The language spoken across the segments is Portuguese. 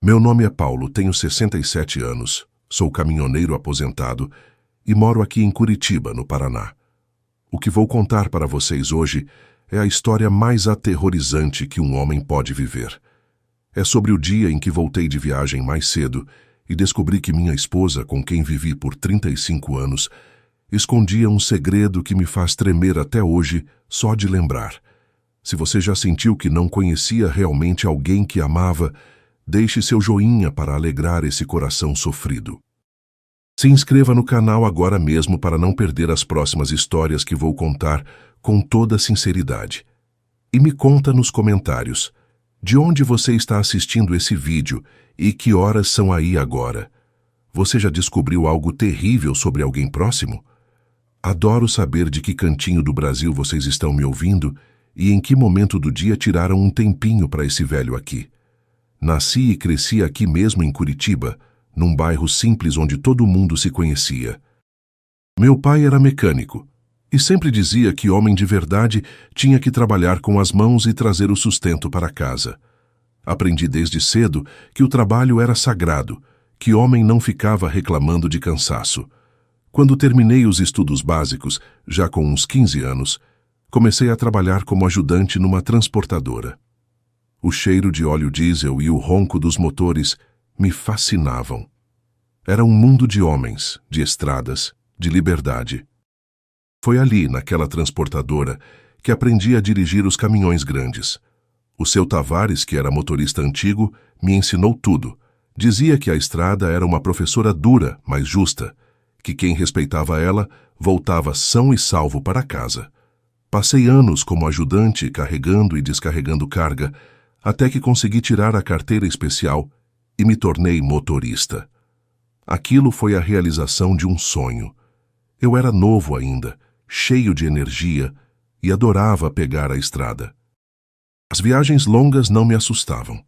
Meu nome é Paulo, tenho 67 anos, sou caminhoneiro aposentado e moro aqui em Curitiba, no Paraná. O que vou contar para vocês hoje é a história mais aterrorizante que um homem pode viver. É sobre o dia em que voltei de viagem mais cedo e descobri que minha esposa, com quem vivi por 35 anos, escondia um segredo que me faz tremer até hoje só de lembrar. Se você já sentiu que não conhecia realmente alguém que amava, deixe seu joinha para alegrar esse coração sofrido. Se inscreva no canal agora mesmo para não perder as próximas histórias que vou contar com toda sinceridade. E me conta nos comentários de onde você está assistindo esse vídeo e que horas são aí agora. Você já descobriu algo terrível sobre alguém próximo? Adoro saber de que cantinho do Brasil vocês estão me ouvindo e em que momento do dia tiraram um tempinho para esse velho aqui. Nasci e cresci aqui mesmo em Curitiba, num bairro simples onde todo mundo se conhecia. Meu pai era mecânico e sempre dizia que homem de verdade tinha que trabalhar com as mãos e trazer o sustento para casa. Aprendi desde cedo que o trabalho era sagrado, que homem não ficava reclamando de cansaço. Quando terminei os estudos básicos, já com uns 15 anos, comecei a trabalhar como ajudante numa transportadora. O cheiro de óleo diesel e o ronco dos motores me fascinavam. Era um mundo de homens, de estradas, de liberdade. Foi ali, naquela transportadora, que aprendi a dirigir os caminhões grandes. O seu Tavares, que era motorista antigo, me ensinou tudo. Dizia que a estrada era uma professora dura, mas justa, que quem respeitava ela voltava são e salvo para casa. Passei anos como ajudante, carregando e descarregando carga, até que consegui tirar a carteira especial e me tornei motorista. Aquilo foi a realização de um sonho. Eu era novo ainda, cheio de energia e adorava pegar a estrada. As viagens longas não me assustavam.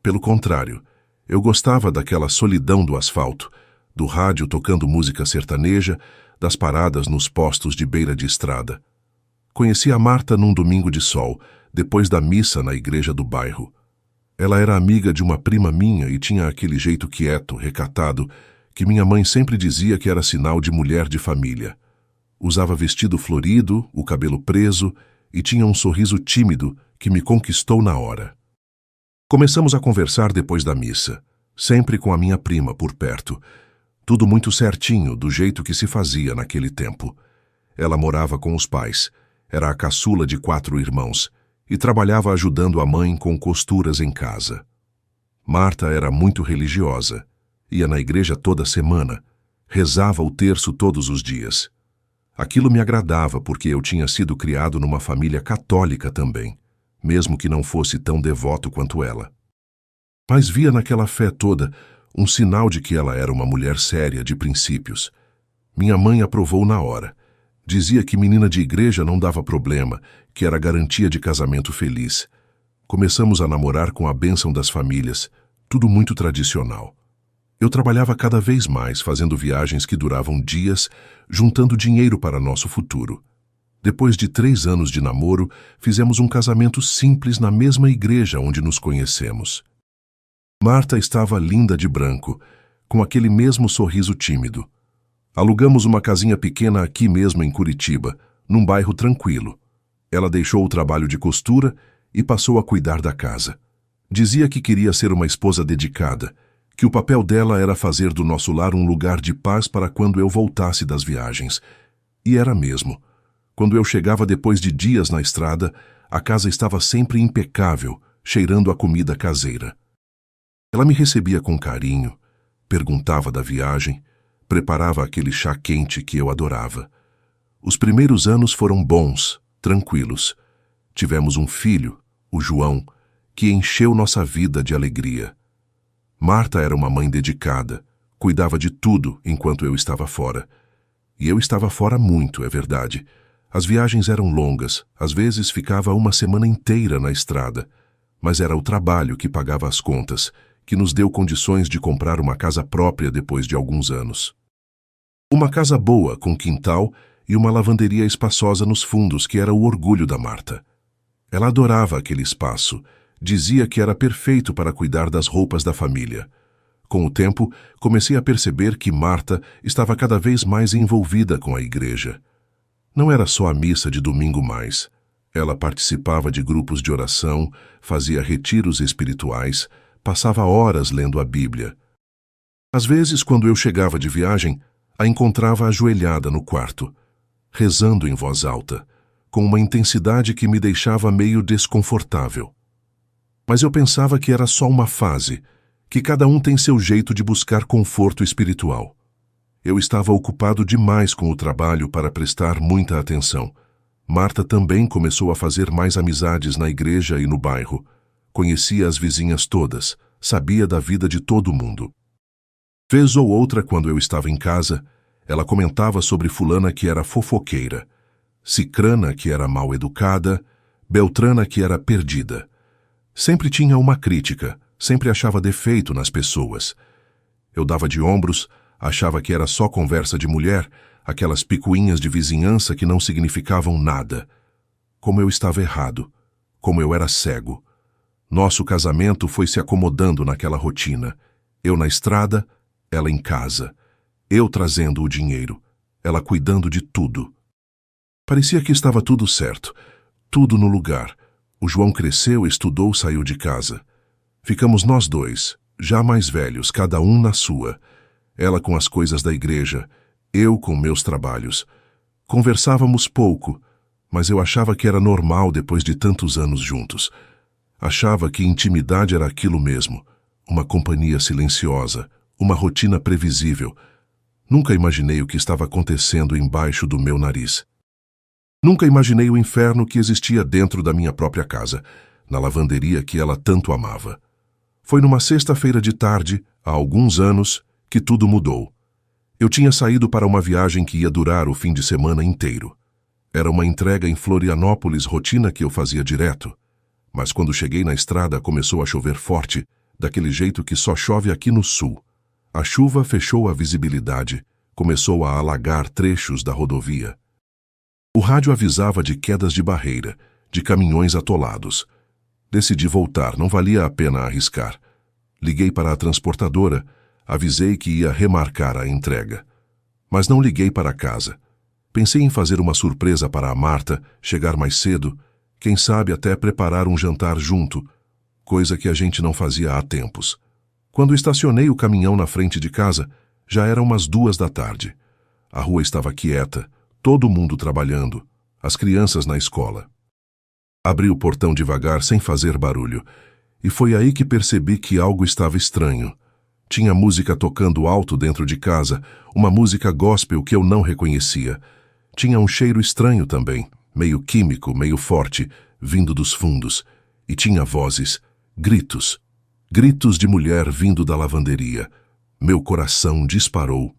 Pelo contrário, eu gostava daquela solidão do asfalto, do rádio tocando música sertaneja, das paradas nos postos de beira de estrada. Conheci a Marta num domingo de sol, depois da missa na igreja do bairro. Ela era amiga de uma prima minha e tinha aquele jeito quieto, recatado, que minha mãe sempre dizia que era sinal de mulher de família. Usava vestido florido, o cabelo preso e tinha um sorriso tímido que me conquistou na hora. Começamos a conversar depois da missa, sempre com a minha prima por perto. Tudo muito certinho, do jeito que se fazia naquele tempo. Ela morava com os pais, era a caçula de 4 irmãos, e trabalhava ajudando a mãe com costuras em casa. Marta era muito religiosa, ia na igreja toda semana, rezava o terço todos os dias. Aquilo me agradava porque eu tinha sido criado numa família católica também, mesmo que não fosse tão devoto quanto ela. Mas via naquela fé toda um sinal de que ela era uma mulher séria, de princípios. Minha mãe aprovou na hora. Dizia que menina de igreja não dava problema, que era garantia de casamento feliz. Começamos a namorar com a bênção das famílias, tudo muito tradicional. Eu trabalhava cada vez mais, fazendo viagens que duravam dias, juntando dinheiro para nosso futuro. Depois de 3 anos de namoro, fizemos um casamento simples na mesma igreja onde nos conhecemos. Marta estava linda de branco, com aquele mesmo sorriso tímido. Alugamos uma casinha pequena aqui mesmo em Curitiba, num bairro tranquilo. Ela deixou o trabalho de costura e passou a cuidar da casa. Dizia que queria ser uma esposa dedicada, que o papel dela era fazer do nosso lar um lugar de paz para quando eu voltasse das viagens. E era mesmo. Quando eu chegava depois de dias na estrada, a casa estava sempre impecável, cheirando a comida caseira. Ela me recebia com carinho, perguntava da viagem, preparava aquele chá quente que eu adorava. Os primeiros anos foram bons, tranquilos. Tivemos um filho, o João, que encheu nossa vida de alegria. Marta era uma mãe dedicada, cuidava de tudo enquanto eu estava fora. E eu estava fora muito, é verdade. As viagens eram longas, às vezes ficava uma semana inteira na estrada. Mas era o trabalho que pagava as contas, que nos deu condições de comprar uma casa própria depois de alguns anos. Uma casa boa, com quintal e uma lavanderia espaçosa nos fundos, que era o orgulho da Marta. Ela adorava aquele espaço, Dizia que era perfeito para cuidar das roupas da família. Com o tempo, comecei a perceber que Marta estava cada vez mais envolvida com a igreja. Não era só a missa de domingo mais. Ela participava de grupos de oração, fazia retiros espirituais, passava horas lendo a Bíblia. Às vezes, quando eu chegava de viagem, a encontrava ajoelhada no quarto, rezando em voz alta, com uma intensidade que me deixava meio desconfortável. Mas eu pensava que era só uma fase, que cada um tem seu jeito de buscar conforto espiritual. Eu estava ocupado demais com o trabalho para prestar muita atenção. Marta também começou a fazer mais amizades na igreja e no bairro. Conhecia as vizinhas todas, sabia da vida de todo mundo. Vez ou outra, quando eu estava em casa, ela comentava sobre fulana que era fofoqueira, cicrana que era mal educada, beltrana que era perdida. Sempre tinha uma crítica, sempre achava defeito nas pessoas. Eu dava de ombros, achava que era só conversa de mulher, aquelas picuinhas de vizinhança que não significavam nada. Como eu estava errado, como eu era cego. Nosso casamento foi se acomodando naquela rotina. Eu na estrada, ela em casa. Eu trazendo o dinheiro, ela cuidando de tudo. Parecia que estava tudo certo, tudo no lugar. O João cresceu, estudou, saiu de casa. Ficamos nós dois, já mais velhos, cada um na sua. Ela com as coisas da igreja, eu com meus trabalhos. Conversávamos pouco, mas eu achava que era normal depois de tantos anos juntos. Achava que intimidade era aquilo mesmo, uma companhia silenciosa, uma rotina previsível. Nunca imaginei o que estava acontecendo embaixo do meu nariz. Nunca imaginei o inferno que existia dentro da minha própria casa, na lavanderia que ela tanto amava. Foi numa sexta-feira de tarde, há alguns anos, que tudo mudou. Eu tinha saído para uma viagem que ia durar o fim de semana inteiro. Era uma entrega em Florianópolis, rotina que eu fazia direto. Mas quando cheguei na estrada começou a chover forte, daquele jeito que só chove aqui no sul. A chuva fechou a visibilidade, começou a alagar trechos da rodovia. O rádio avisava de quedas de barreira, de caminhões atolados. Decidi voltar, não valia a pena arriscar. Liguei para a transportadora, avisei que ia remarcar a entrega. Mas não liguei para casa. Pensei em fazer uma surpresa para a Marta, chegar mais cedo, quem sabe até preparar um jantar junto, coisa que a gente não fazia há tempos. Quando estacionei o caminhão na frente de casa, já eram umas 2 da tarde. A rua estava quieta, todo mundo trabalhando, as crianças na escola. Abri o portão devagar, sem fazer barulho, e foi aí que percebi que algo estava estranho. Tinha música tocando alto dentro de casa, uma música gospel que eu não reconhecia. Tinha um cheiro estranho também, meio químico, meio forte, vindo dos fundos. E tinha vozes, gritos. Gritos de mulher vindo da lavanderia. Meu coração disparou.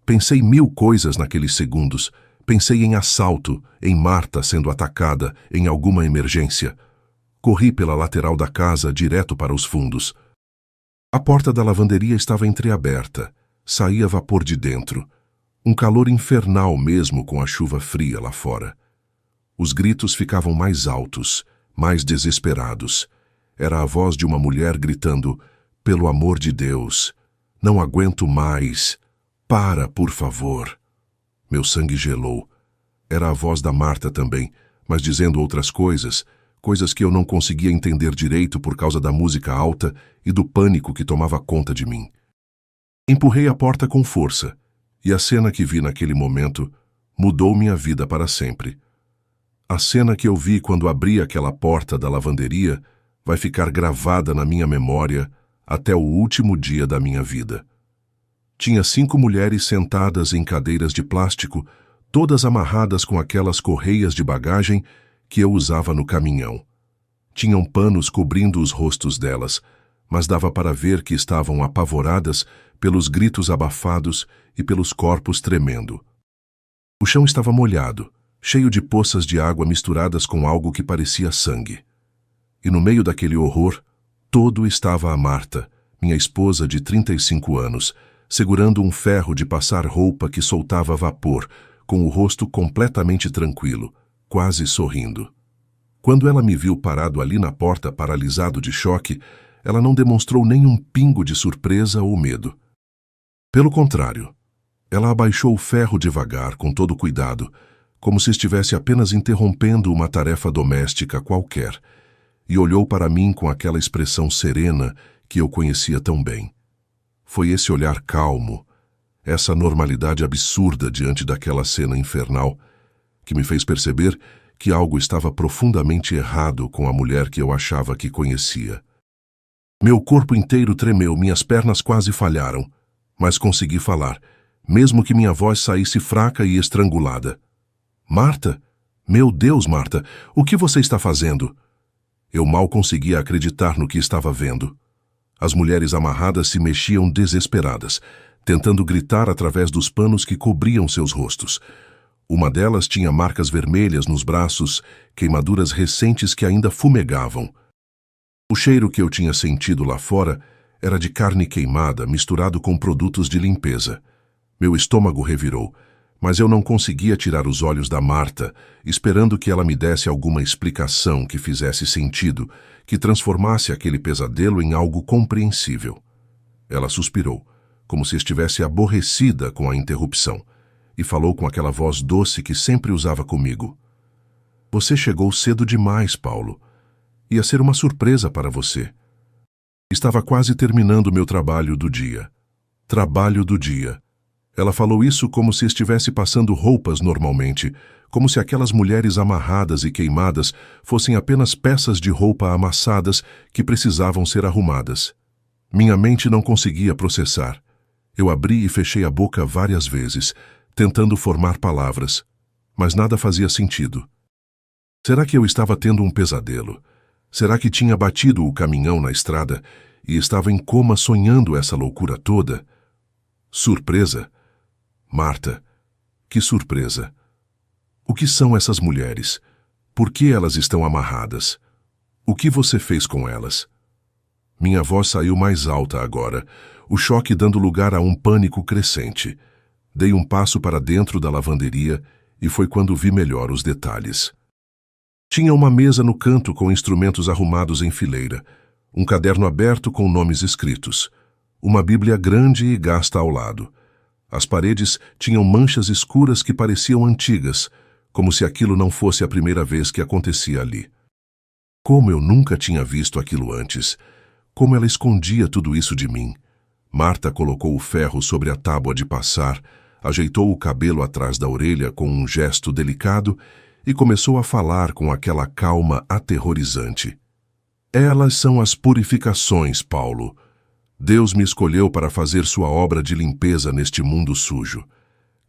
Pensei 1000 coisas naqueles segundos. Pensei em assalto, em Marta sendo atacada, em alguma emergência. Corri pela lateral da casa, direto para os fundos. A porta da lavanderia estava entreaberta. Saía vapor de dentro. Um calor infernal mesmo com a chuva fria lá fora. Os gritos ficavam mais altos, mais desesperados. Era a voz de uma mulher gritando, "Pelo amor de Deus, não aguento mais. Para, por favor." Meu sangue gelou. Era a voz da Marta também, mas dizendo outras coisas, coisas que eu não conseguia entender direito por causa da música alta e do pânico que tomava conta de mim. Empurrei a porta com força, e a cena que vi naquele momento mudou minha vida para sempre. A cena que eu vi quando abri aquela porta da lavanderia vai ficar gravada na minha memória até o último dia da minha vida. Tinha 5 mulheres sentadas em cadeiras de plástico, todas amarradas com aquelas correias de bagagem que eu usava no caminhão. Tinham panos cobrindo os rostos delas, mas dava para ver que estavam apavoradas pelos gritos abafados e pelos corpos tremendo. O chão estava molhado, cheio de poças de água misturadas com algo que parecia sangue. E no meio daquele horror, todo estava a Marta, minha esposa de 35 anos, segurando um ferro de passar roupa que soltava vapor, com o rosto completamente tranquilo, quase sorrindo. Quando ela me viu parado ali na porta, paralisado de choque, ela não demonstrou nem um pingo de surpresa ou medo. Pelo contrário, ela abaixou o ferro devagar, com todo cuidado, como se estivesse apenas interrompendo uma tarefa doméstica qualquer, e olhou para mim com aquela expressão serena que eu conhecia tão bem. Foi esse olhar calmo, essa normalidade absurda diante daquela cena infernal, que me fez perceber que algo estava profundamente errado com a mulher que eu achava que conhecia. Meu corpo inteiro tremeu, minhas pernas quase falharam, mas consegui falar, mesmo que minha voz saísse fraca e estrangulada. Marta? Meu Deus, Marta, o que você está fazendo? Eu mal conseguia acreditar no que estava vendo. As mulheres amarradas se mexiam desesperadas, tentando gritar através dos panos que cobriam seus rostos. Uma delas tinha marcas vermelhas nos braços, queimaduras recentes que ainda fumegavam. O cheiro que eu tinha sentido lá fora era de carne queimada misturado com produtos de limpeza. Meu estômago revirou, mas eu não conseguia tirar os olhos da Marta, esperando que ela me desse alguma explicação que fizesse sentido, que transformasse aquele pesadelo em algo compreensível. Ela suspirou, como se estivesse aborrecida com a interrupção, e falou com aquela voz doce que sempre usava comigo. Você chegou cedo demais, Paulo. Ia ser uma surpresa para você. Estava quase terminando meu trabalho do dia. Trabalho do dia. Ela falou isso como se estivesse passando roupas normalmente, como se aquelas mulheres amarradas e queimadas fossem apenas peças de roupa amassadas que precisavam ser arrumadas. Minha mente não conseguia processar. Eu abri e fechei a boca várias vezes, tentando formar palavras, mas nada fazia sentido. Será que eu estava tendo um pesadelo? Será que tinha batido o caminhão na estrada e estava em coma sonhando essa loucura toda? Surpresa? Marta, que surpresa! O que são essas mulheres? Por que elas estão amarradas? O que você fez com elas? Minha voz saiu mais alta agora, o choque dando lugar a um pânico crescente. Dei um passo para dentro da lavanderia e foi quando vi melhor os detalhes. Tinha uma mesa no canto com instrumentos arrumados em fileira, um caderno aberto com nomes escritos, uma Bíblia grande e gasta ao lado. As paredes tinham manchas escuras que pareciam antigas, como se aquilo não fosse a primeira vez que acontecia ali. Como eu nunca tinha visto aquilo antes! Como ela escondia tudo isso de mim! Marta colocou o ferro sobre a tábua de passar, ajeitou o cabelo atrás da orelha com um gesto delicado e começou a falar com aquela calma aterrorizante. Elas são as purificações, Paulo. Deus me escolheu para fazer sua obra de limpeza neste mundo sujo.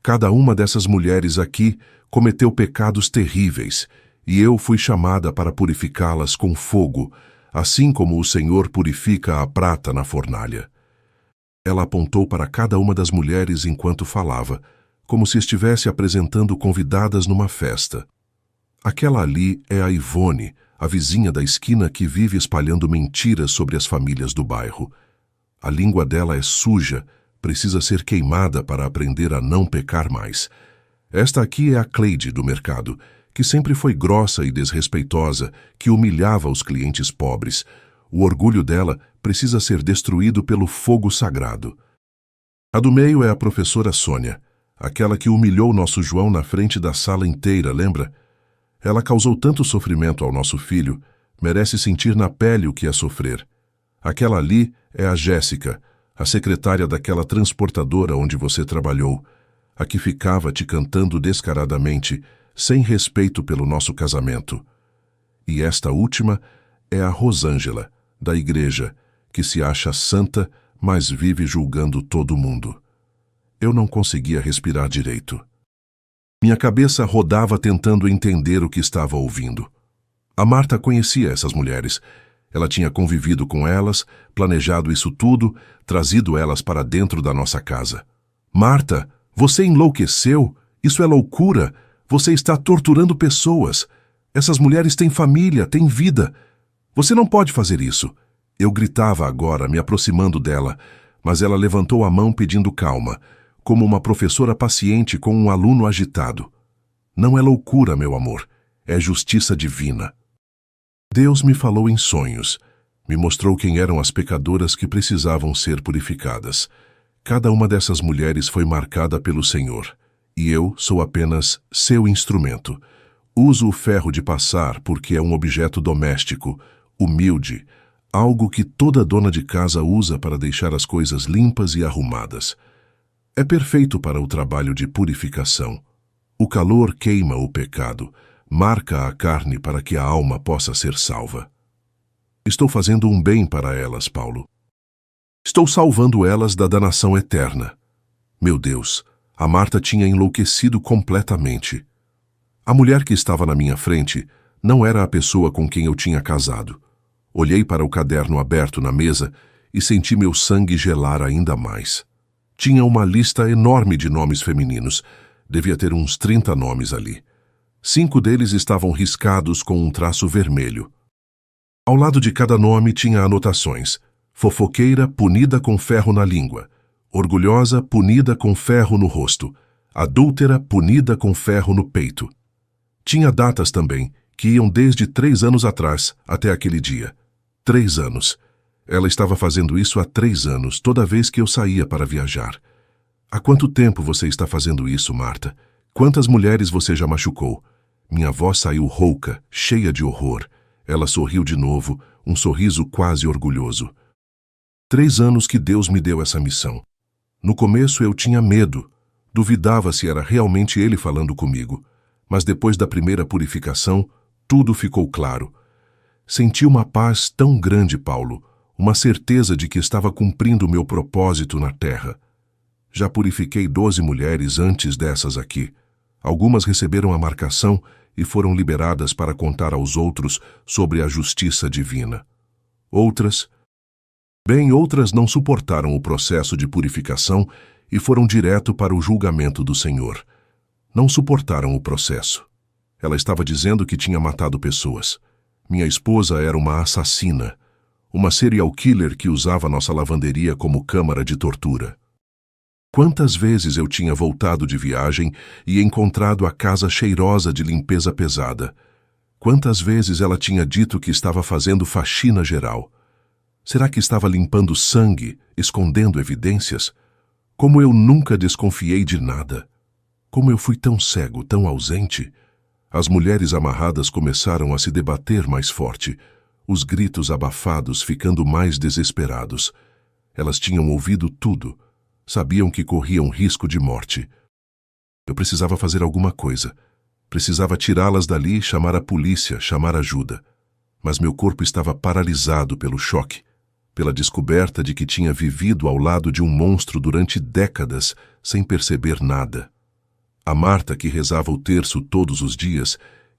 Cada uma dessas mulheres aqui cometeu pecados terríveis, e eu fui chamada para purificá-las com fogo, assim como o Senhor purifica a prata na fornalha. Ela apontou para cada uma das mulheres enquanto falava, como se estivesse apresentando convidadas numa festa. Aquela ali é a Ivone, a vizinha da esquina que vive espalhando mentiras sobre as famílias do bairro. A língua dela é suja, precisa ser queimada para aprender a não pecar mais. Esta aqui é a Cleide do mercado, que sempre foi grossa e desrespeitosa, que humilhava os clientes pobres. O orgulho dela precisa ser destruído pelo fogo sagrado. A do meio é a professora Sônia, aquela que humilhou nosso João na frente da sala inteira, lembra? Ela causou tanto sofrimento ao nosso filho, merece sentir na pele o que é sofrer. Aquela ali é a Jéssica, a secretária daquela transportadora onde você trabalhou, a que ficava te cantando descaradamente, sem respeito pelo nosso casamento. E esta última é a Rosângela, da igreja, que se acha santa, mas vive julgando todo mundo. Eu não conseguia respirar direito. Minha cabeça rodava tentando entender o que estava ouvindo. A Marta conhecia essas mulheres. Ela tinha convivido com elas, planejado isso tudo, trazido elas para dentro da nossa casa. Marta, você enlouqueceu? Isso é loucura! Você está torturando pessoas. Essas mulheres têm família, têm vida. Você não pode fazer isso. Eu gritava agora, me aproximando dela, mas ela levantou a mão pedindo calma, como uma professora paciente com um aluno agitado. Não é loucura, meu amor. É justiça divina. Deus me falou em sonhos. Me mostrou quem eram as pecadoras que precisavam ser purificadas. Cada uma dessas mulheres foi marcada pelo Senhor, e eu sou apenas seu instrumento. Uso o ferro de passar porque é um objeto doméstico, humilde, algo que toda dona de casa usa para deixar as coisas limpas e arrumadas. É perfeito para o trabalho de purificação. O calor queima o pecado, marca a carne para que a alma possa ser salva. Estou fazendo um bem para elas, Paulo. Estou salvando elas da danação eterna. Meu Deus, a Marta tinha enlouquecido completamente. A mulher que estava na minha frente não era a pessoa com quem eu tinha casado. Olhei para o caderno aberto na mesa e senti meu sangue gelar ainda mais. Tinha uma lista enorme de nomes femininos. Devia ter uns 30 nomes ali. 5 deles estavam riscados com um traço vermelho. Ao lado de cada nome tinha anotações. Fofoqueira, punida com ferro na língua. Orgulhosa, punida com ferro no rosto. Adúltera, punida com ferro no peito. Tinha datas também, que iam desde 3 anos atrás até aquele dia. 3 anos. Ela estava fazendo isso há 3 anos, toda vez que eu saía para viajar. Há quanto tempo você está fazendo isso, Marta? Quantas mulheres você já machucou? Minha voz saiu rouca, cheia de horror. Ela sorriu de novo, um sorriso quase orgulhoso. 3 anos que Deus me deu essa missão. No começo eu tinha medo. Duvidava se era realmente Ele falando comigo. Mas depois da primeira purificação, tudo ficou claro. Senti uma paz tão grande, Paulo, uma certeza de que estava cumprindo o meu propósito na terra. Já purifiquei 12 mulheres antes dessas aqui. Algumas receberam a marcação e foram liberadas para contar aos outros sobre a justiça divina. Outras não suportaram o processo de purificação e foram direto para o julgamento do Senhor. Não suportaram o processo. Ela estava dizendo que tinha matado pessoas. Minha esposa era uma assassina, uma serial killer que usava nossa lavanderia como câmara de tortura. Quantas vezes eu tinha voltado de viagem e encontrado a casa cheirosa de limpeza pesada? Quantas vezes ela tinha dito que estava fazendo faxina geral? Será que estava limpando sangue, escondendo evidências? Como eu nunca desconfiei de nada. Como eu fui tão cego, tão ausente. As mulheres amarradas começaram a se debater mais forte, os gritos abafados ficando mais desesperados. Elas tinham ouvido tudo. Sabiam que corriam risco de morte. Eu precisava fazer alguma coisa. Precisava tirá-las dali, chamar a polícia, chamar ajuda. Mas meu corpo estava paralisado pelo choque, pela descoberta de que tinha vivido ao lado de um monstro durante décadas, sem perceber nada. A Marta, que rezava o terço todos os dias,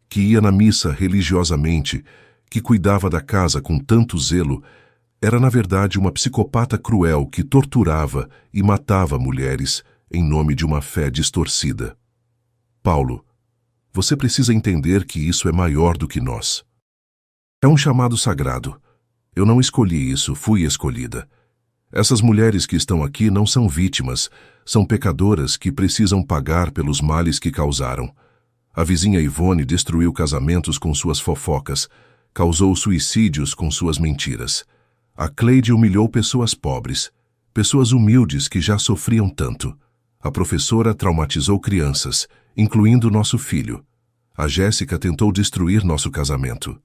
que ia na missa religiosamente, que cuidava da casa com tanto zelo, era na verdade uma psicopata cruel que torturava e matava mulheres em nome de uma fé distorcida. Paulo, você precisa entender que isso é maior do que nós. É um chamado sagrado. Eu não escolhi isso, fui escolhida. Essas mulheres que estão aqui não são vítimas, são pecadoras que precisam pagar pelos males que causaram. A vizinha Ivone destruiu casamentos com suas fofocas, causou suicídios com suas mentiras. A Cleide humilhou pessoas pobres, pessoas humildes que já sofriam tanto. A professora traumatizou crianças, incluindo nosso filho. A Jéssica tentou destruir nosso casamento.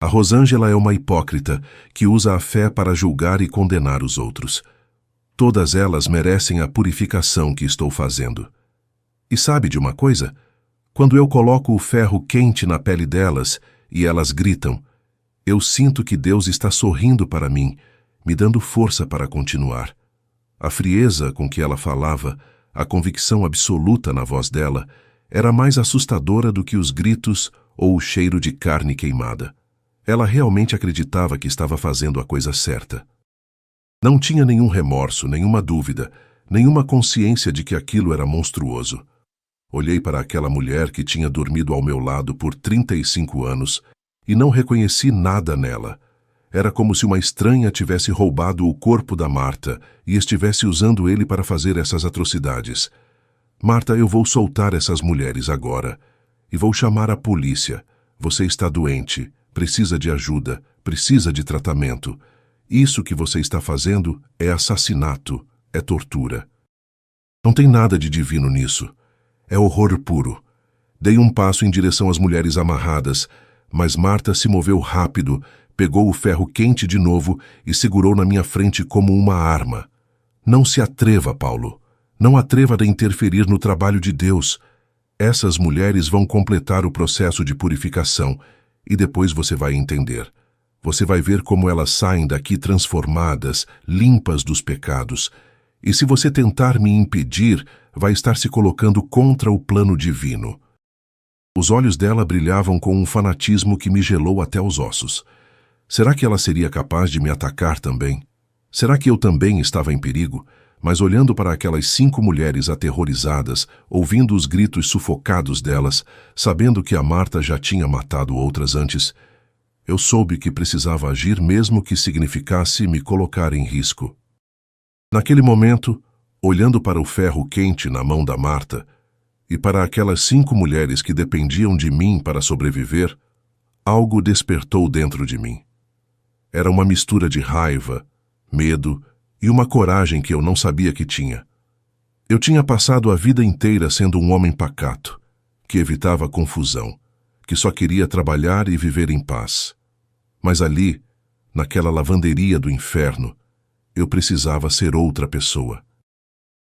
A Rosângela é uma hipócrita que usa a fé para julgar e condenar os outros. Todas elas merecem a purificação que estou fazendo. E sabe de uma coisa? Quando eu coloco o ferro quente na pele delas e elas gritam, eu sinto que Deus está sorrindo para mim, me dando força para continuar. A frieza com que ela falava, a convicção absoluta na voz dela, era mais assustadora do que os gritos ou o cheiro de carne queimada. Ela realmente acreditava que estava fazendo a coisa certa. Não tinha nenhum remorso, nenhuma dúvida, nenhuma consciência de que aquilo era monstruoso. Olhei para aquela mulher que tinha dormido ao meu lado por 35 anos e não reconheci nada nela. Era como se uma estranha tivesse roubado o corpo da Marta e estivesse usando ele para fazer essas atrocidades. Marta, eu vou soltar essas mulheres agora e vou chamar a polícia. Você está doente. precisa de ajuda, precisa de tratamento. Isso que você está fazendo é assassinato, é tortura. Não tem nada de divino nisso. É horror puro. Dei um passo em direção às mulheres amarradas, mas Marta se moveu rápido, pegou o ferro quente de novo e segurou na minha frente como uma arma. Não se atreva, Paulo. Não atreva a interferir no trabalho de Deus. Essas mulheres vão completar o processo de purificação e depois você vai entender. Você vai ver como elas saem daqui transformadas, limpas dos pecados. E se você tentar me impedir, vai estar se colocando contra o plano divino. Os olhos dela brilhavam com um fanatismo que me gelou até os ossos. Será que ela seria capaz de me atacar também? Será que eu também estava em perigo? Mas olhando para aquelas 5 mulheres aterrorizadas, ouvindo os gritos sufocados delas, sabendo que a Marta já tinha matado outras antes, eu soube que precisava agir mesmo que significasse me colocar em risco. Naquele momento, olhando para o ferro quente na mão da Marta e para aquelas 5 mulheres que dependiam de mim para sobreviver, algo despertou dentro de mim. Era uma mistura de raiva, medo e uma coragem que eu não sabia que tinha. Eu tinha passado a vida inteira sendo um homem pacato, que evitava confusão, que só queria trabalhar e viver em paz. Mas ali, naquela lavanderia do inferno, eu precisava ser outra pessoa.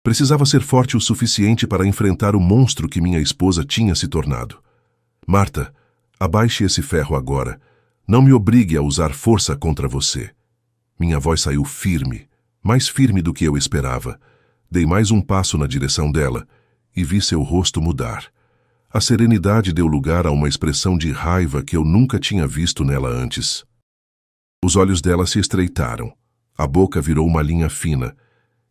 Precisava ser forte o suficiente para enfrentar o monstro que minha esposa tinha se tornado. Marta, abaixe esse ferro agora. Não me obrigue a usar força contra você. Minha voz saiu firme, mais firme do que eu esperava. Dei mais um passo na direção dela e vi seu rosto mudar. A serenidade deu lugar a uma expressão de raiva que eu nunca tinha visto nela antes. Os olhos dela se estreitaram. A boca virou uma linha fina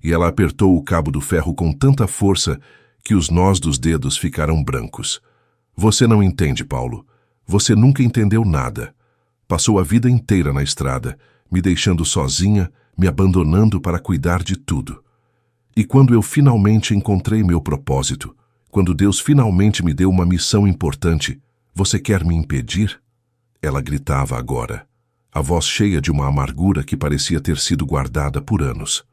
e ela apertou o cabo do ferro com tanta força que os nós dos dedos ficaram brancos. Você não entende, Paulo. Você nunca entendeu nada. Passou a vida inteira na estrada, me deixando sozinha, me abandonando para cuidar de tudo. E quando eu finalmente encontrei meu propósito, quando Deus finalmente me deu uma missão importante, você quer me impedir? Ela gritava agora, a voz cheia de uma amargura que parecia ter sido guardada por anos.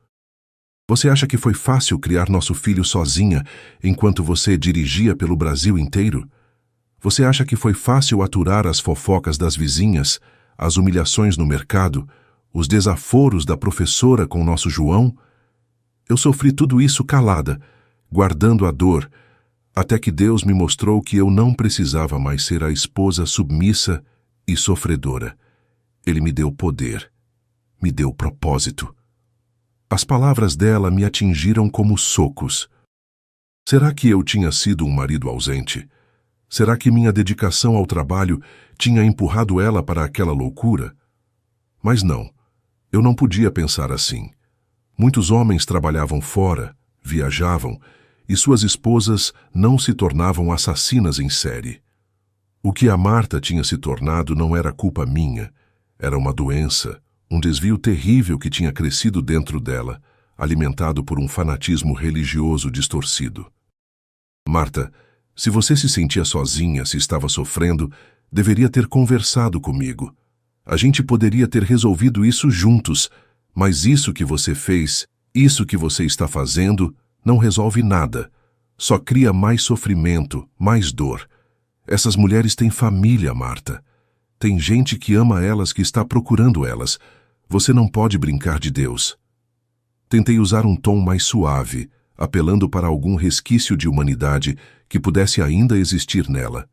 Você acha que foi fácil criar nosso filho sozinha enquanto você dirigia pelo Brasil inteiro? Você acha que foi fácil aturar as fofocas das vizinhas, as humilhações no mercado, os desaforos da professora com nosso João? Eu sofri tudo isso calada, guardando a dor, até que Deus me mostrou que eu não precisava mais ser a esposa submissa e sofredora. Ele me deu poder, me deu propósito. As palavras dela me atingiram como socos. Será que eu tinha sido um marido ausente? Será que minha dedicação ao trabalho tinha empurrado ela para aquela loucura? Mas não, eu não podia pensar assim. Muitos homens trabalhavam fora, viajavam, e suas esposas não se tornavam assassinas em série. O que a Marta tinha se tornado não era culpa minha, era uma doença, um desvio terrível que tinha crescido dentro dela, alimentado por um fanatismo religioso distorcido. Marta, se você se sentia sozinha, se estava sofrendo, deveria ter conversado comigo. A gente poderia ter resolvido isso juntos, mas isso que você fez, isso que você está fazendo, não resolve nada. Só cria mais sofrimento, mais dor. Essas mulheres têm família, Marta. Tem gente que ama elas, que está procurando elas. Você não pode brincar de Deus. Tentei usar um tom mais suave, apelando para algum resquício de humanidade que pudesse ainda existir nela.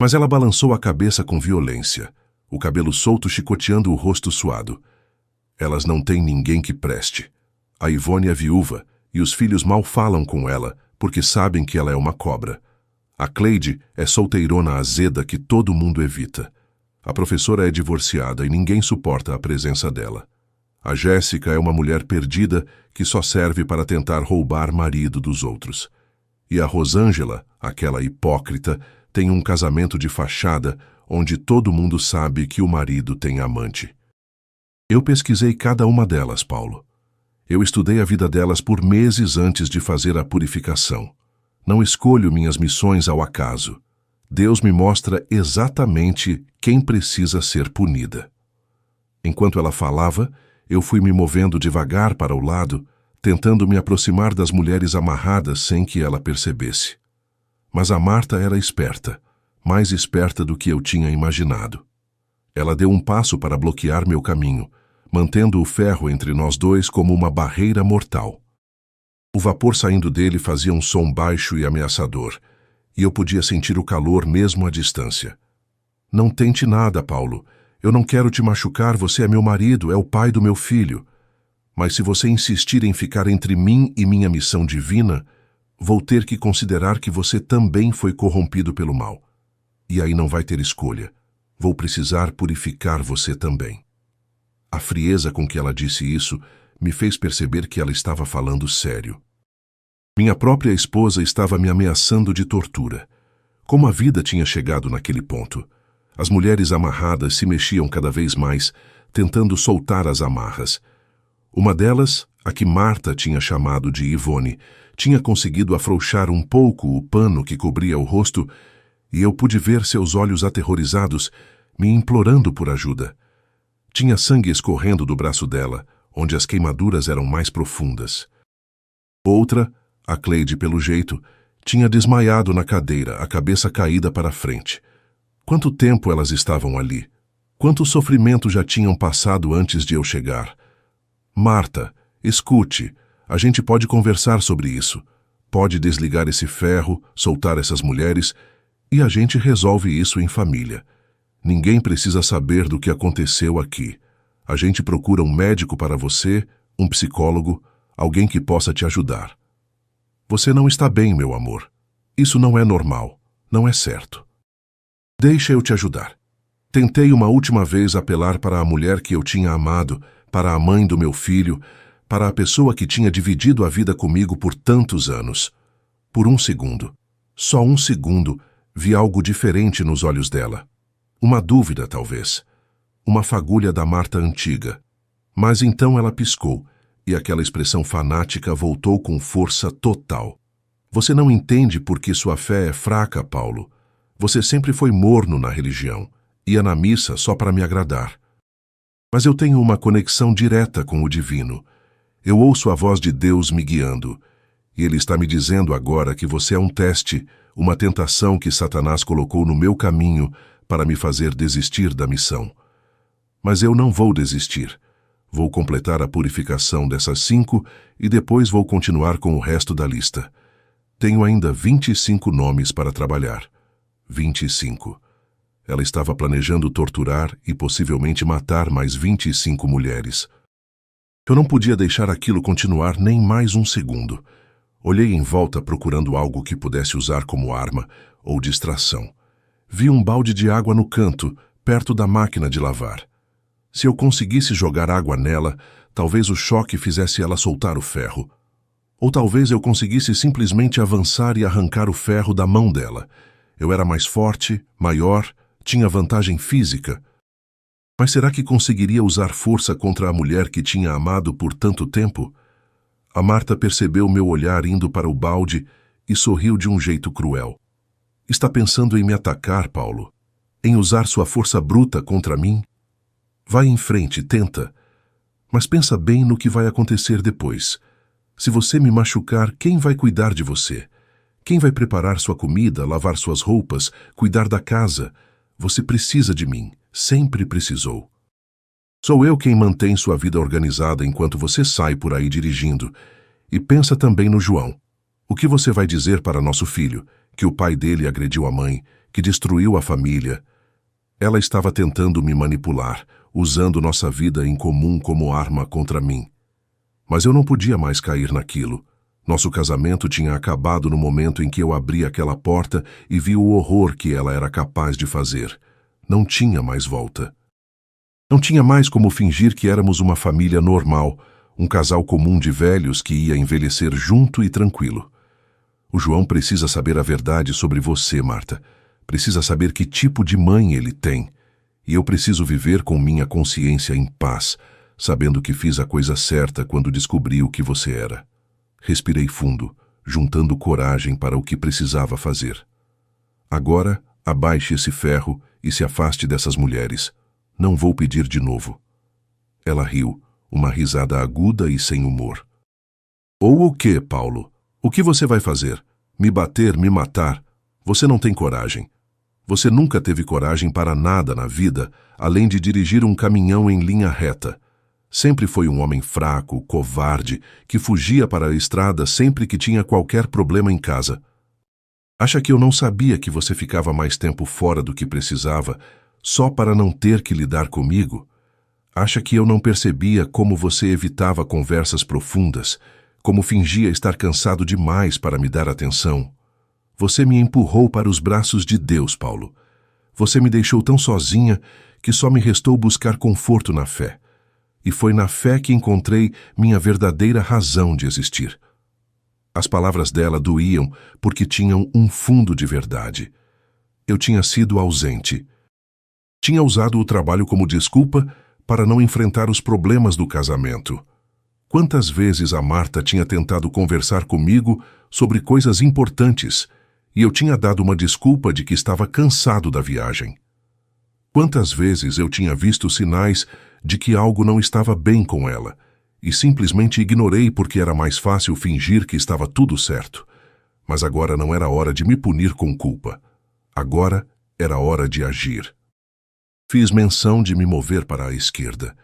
Mas ela balançou a cabeça com violência, o cabelo solto chicoteando o rosto suado. Elas não têm ninguém que preste. A Ivone é viúva e os filhos mal falam com ela porque sabem que ela é uma cobra. A Cleide é solteirona azeda que todo mundo evita. A professora é divorciada e ninguém suporta a presença dela. A Jéssica é uma mulher perdida que só serve para tentar roubar marido dos outros. E a Rosângela, aquela hipócrita, tem um casamento de fachada onde todo mundo sabe que o marido tem amante. Eu pesquisei cada uma delas, Paulo. Eu estudei a vida delas por meses antes de fazer a purificação. Não escolho minhas missões ao acaso. Deus me mostra exatamente quem precisa ser punida. Enquanto ela falava, eu fui me movendo devagar para o lado, tentando me aproximar das mulheres amarradas sem que ela percebesse. Mas a Marta era esperta, mais esperta do que eu tinha imaginado. Ela deu um passo para bloquear meu caminho, mantendo o ferro entre nós dois como uma barreira mortal. O vapor saindo dele fazia um som baixo e ameaçador, e eu podia sentir o calor mesmo à distância. Não tente nada, Paulo. Eu não quero te machucar, você é meu marido, é o pai do meu filho. Mas se você insistir em ficar entre mim e minha missão divina, vou ter que considerar que você também foi corrompido pelo mal. E aí não vai ter escolha. Vou precisar purificar você também. A frieza com que ela disse isso me fez perceber que ela estava falando sério. Minha própria esposa estava me ameaçando de tortura. Como a vida tinha chegado naquele ponto? As mulheres amarradas se mexiam cada vez mais, tentando soltar as amarras. Uma delas, a que Marta tinha chamado de Ivone, tinha conseguido afrouxar um pouco o pano que cobria o rosto, e eu pude ver seus olhos aterrorizados, me implorando por ajuda. Tinha sangue escorrendo do braço dela, onde as queimaduras eram mais profundas. Outra, a Cleide pelo jeito, tinha desmaiado na cadeira, a cabeça caída para a frente. Quanto tempo elas estavam ali? Quanto sofrimento já tinham passado antes de eu chegar? Marta, escute, a gente pode conversar sobre isso. Pode desligar esse ferro, soltar essas mulheres, e a gente resolve isso em família. Ninguém precisa saber do que aconteceu aqui. A gente procura um médico para você, um psicólogo, alguém que possa te ajudar. Você não está bem, meu amor. Isso não é normal, não é certo. Deixa eu te ajudar. Tentei uma última vez apelar para a mulher que eu tinha amado, para a mãe do meu filho, para a pessoa que tinha dividido a vida comigo por tantos anos. Por um segundo, só um segundo, vi algo diferente nos olhos dela. Uma dúvida, talvez. Uma fagulha da Marta antiga. Mas então ela piscou, e aquela expressão fanática voltou com força total. Você não entende porque sua fé é fraca, Paulo. Você sempre foi morno na religião. Ia na missa só para me agradar. Mas eu tenho uma conexão direta com o divino. Eu ouço a voz de Deus me guiando. E Ele está me dizendo agora que você é um teste, uma tentação que Satanás colocou no meu caminho para me fazer desistir da missão. Mas eu não vou desistir. Vou completar a purificação dessas 5 e depois vou continuar com o resto da lista. Tenho ainda 25 nomes para trabalhar. 25. Ela estava planejando torturar e possivelmente matar mais 25 mulheres. Eu não podia deixar aquilo continuar nem mais um segundo. Olhei em volta procurando algo que pudesse usar como arma ou distração. Vi um balde de água no canto, perto da máquina de lavar. Se eu conseguisse jogar água nela, talvez o choque fizesse ela soltar o ferro. Ou talvez eu conseguisse simplesmente avançar e arrancar o ferro da mão dela. Eu era mais forte, maior, tinha vantagem física. Mas será que conseguiria usar força contra a mulher que tinha amado por tanto tempo? A Marta percebeu meu olhar indo para o balde e sorriu de um jeito cruel. Está pensando em me atacar, Paulo? Em usar sua força bruta contra mim? Vai em frente, tenta. Mas pensa bem no que vai acontecer depois. Se você me machucar, quem vai cuidar de você? Quem vai preparar sua comida, lavar suas roupas, cuidar da casa? Você precisa de mim, sempre precisou. Sou eu quem mantém sua vida organizada enquanto você sai por aí dirigindo. E pensa também no João. O que você vai dizer para nosso filho? Que o pai dele agrediu a mãe, que destruiu a família. Ela estava tentando me manipular, usando nossa vida em comum como arma contra mim. Mas eu não podia mais cair naquilo. Nosso casamento tinha acabado no momento em que eu abri aquela porta e vi o horror que ela era capaz de fazer. Não tinha mais volta. Não tinha mais como fingir que éramos uma família normal, um casal comum de velhos que ia envelhecer junto e tranquilo. O João precisa saber a verdade sobre você, Marta. Precisa saber que tipo de mãe ele tem. E eu preciso viver com minha consciência em paz, sabendo que fiz a coisa certa quando descobri o que você era. Respirei fundo, juntando coragem para o que precisava fazer. Agora, Abaixe esse ferro e se afaste dessas mulheres. Não vou pedir de novo. Ela riu, uma risada aguda e sem humor. Ou o quê, Paulo? O que você vai fazer? Me bater, me matar? Você não tem coragem. Você nunca teve coragem para nada na vida, além de dirigir um caminhão em linha reta. Sempre foi um homem fraco, covarde, que fugia para a estrada sempre que tinha qualquer problema em casa. Acha que eu não sabia que você ficava mais tempo fora do que precisava, só para não ter que lidar comigo? Acha que eu não percebia como você evitava conversas profundas, como fingia estar cansado demais para me dar atenção? Você me empurrou para os braços de Deus, Paulo. Você me deixou tão sozinha que só me restou buscar conforto na fé. E foi na fé que encontrei minha verdadeira razão de existir. As palavras dela doíam porque tinham um fundo de verdade. Eu tinha sido ausente. Tinha usado o trabalho como desculpa para não enfrentar os problemas do casamento. Quantas vezes a Marta tinha tentado conversar comigo sobre coisas importantes e eu tinha dado uma desculpa de que estava cansado da viagem. Quantas vezes eu tinha visto sinais de que algo não estava bem com ela e simplesmente ignorei porque era mais fácil fingir que estava tudo certo. Mas agora não era hora de me punir com culpa. Agora era hora de agir. Fiz menção de me mover para a esquerda,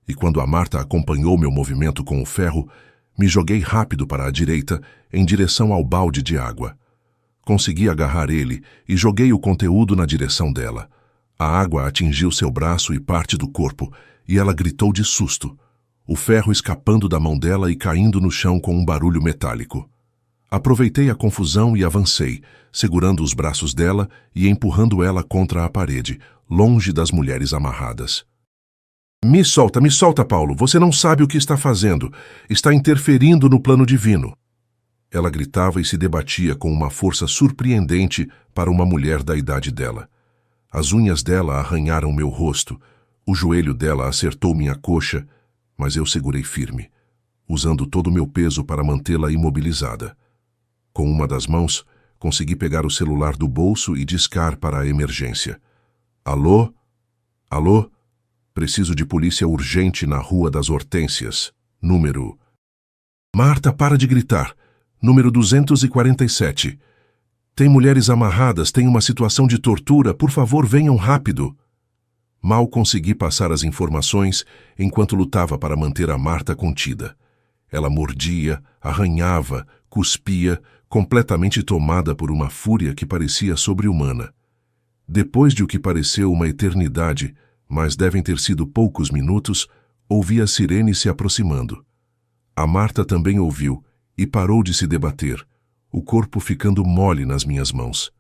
e quando a Marta acompanhou meu movimento com o ferro, me joguei rápido para a direita, em direção ao balde de água. Consegui agarrar ele e joguei o conteúdo na direção dela. A água atingiu seu braço e parte do corpo, e ela gritou de susto, o ferro escapando da mão dela e caindo no chão com um barulho metálico. Aproveitei a confusão e avancei, segurando os braços dela e empurrando ela contra a parede, longe das mulheres amarradas. Me solta, Paulo. Você não sabe o que está fazendo. Está interferindo no plano divino. Ela gritava e se debatia com uma força surpreendente para uma mulher da idade dela. As unhas dela arranharam meu rosto. O joelho dela acertou minha coxa, mas eu segurei firme, usando todo o meu peso para mantê-la imobilizada. Com uma das mãos, consegui pegar o celular do bolso e discar para a emergência. Alô? Alô? Preciso de polícia urgente na Rua das Hortênsias. Número... Marta, para de gritar. Número 247. Tem mulheres amarradas, tem uma situação de tortura, por favor, venham rápido. Mal consegui passar as informações enquanto lutava para manter a Marta contida. Ela mordia, arranhava, cuspia, completamente tomada por uma fúria que parecia sobre-humana. Depois de o que pareceu uma eternidade, mas devem ter sido poucos minutos, ouvi a sirene se aproximando. A Marta também ouviu e parou de se debater, o corpo ficando mole nas minhas mãos.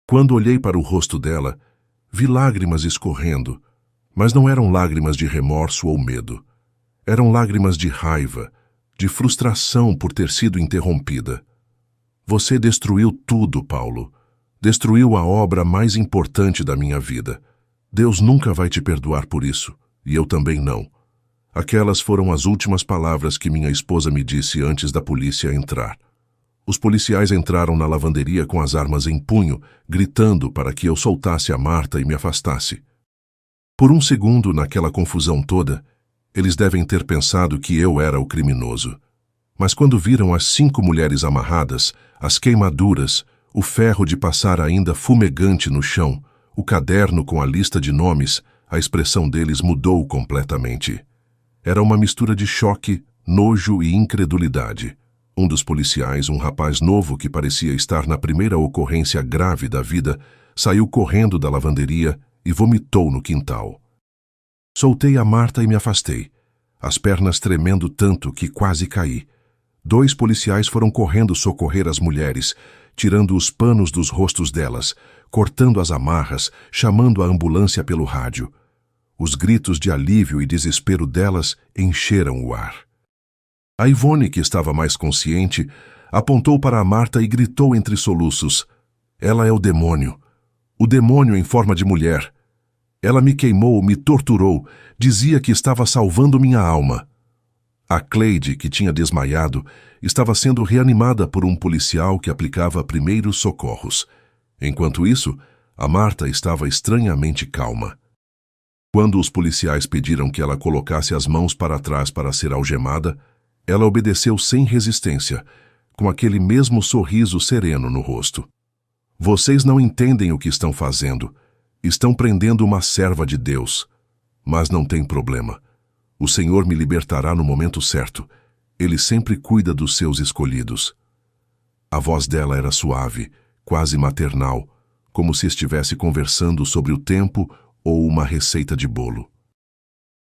Quando olhei para o rosto dela, vi lágrimas escorrendo, mas não eram lágrimas de remorso ou medo. Eram lágrimas de raiva, de frustração por ter sido interrompida. Você destruiu tudo, Paulo. Destruiu a obra mais importante da minha vida. Deus nunca vai te perdoar por isso, e eu também não. Aquelas foram as últimas palavras que minha esposa me disse antes da polícia entrar. Os policiais entraram na lavanderia com as armas em punho, gritando para que eu soltasse a Marta e me afastasse. Por um segundo, naquela confusão toda, eles devem ter pensado que eu era o criminoso. Mas quando viram as 5 mulheres amarradas, as queimaduras, o ferro de passar ainda fumegante no chão, o caderno com a lista de nomes, a expressão deles mudou completamente. Era uma mistura de choque, nojo e incredulidade. Um dos policiais, um rapaz novo que parecia estar na primeira ocorrência grave da vida, saiu correndo da lavanderia e vomitou no quintal. Soltei a Marta e me afastei, as pernas tremendo tanto que quase caí. 2 policiais foram correndo socorrer as mulheres, tirando os panos dos rostos delas, cortando as amarras, chamando a ambulância pelo rádio. Os gritos de alívio e desespero delas encheram o ar. A Ivone, que estava mais consciente, apontou para a Marta e gritou entre soluços: "Ela é o demônio em forma de mulher. Ela me queimou, me torturou, dizia que estava salvando minha alma." A Cleide, que tinha desmaiado, estava sendo reanimada por um policial que aplicava primeiros socorros. Enquanto isso, A Marta estava estranhamente calma. Quando os policiais pediram que ela colocasse as mãos para trás para ser algemada, ela obedeceu sem resistência, com aquele mesmo sorriso sereno no rosto. Vocês não entendem o que estão fazendo. Estão prendendo uma serva de Deus. Mas não tem problema. O Senhor me libertará no momento certo. Ele sempre cuida dos seus escolhidos. A voz dela era suave, quase maternal, como se estivesse conversando sobre o tempo ou uma receita de bolo.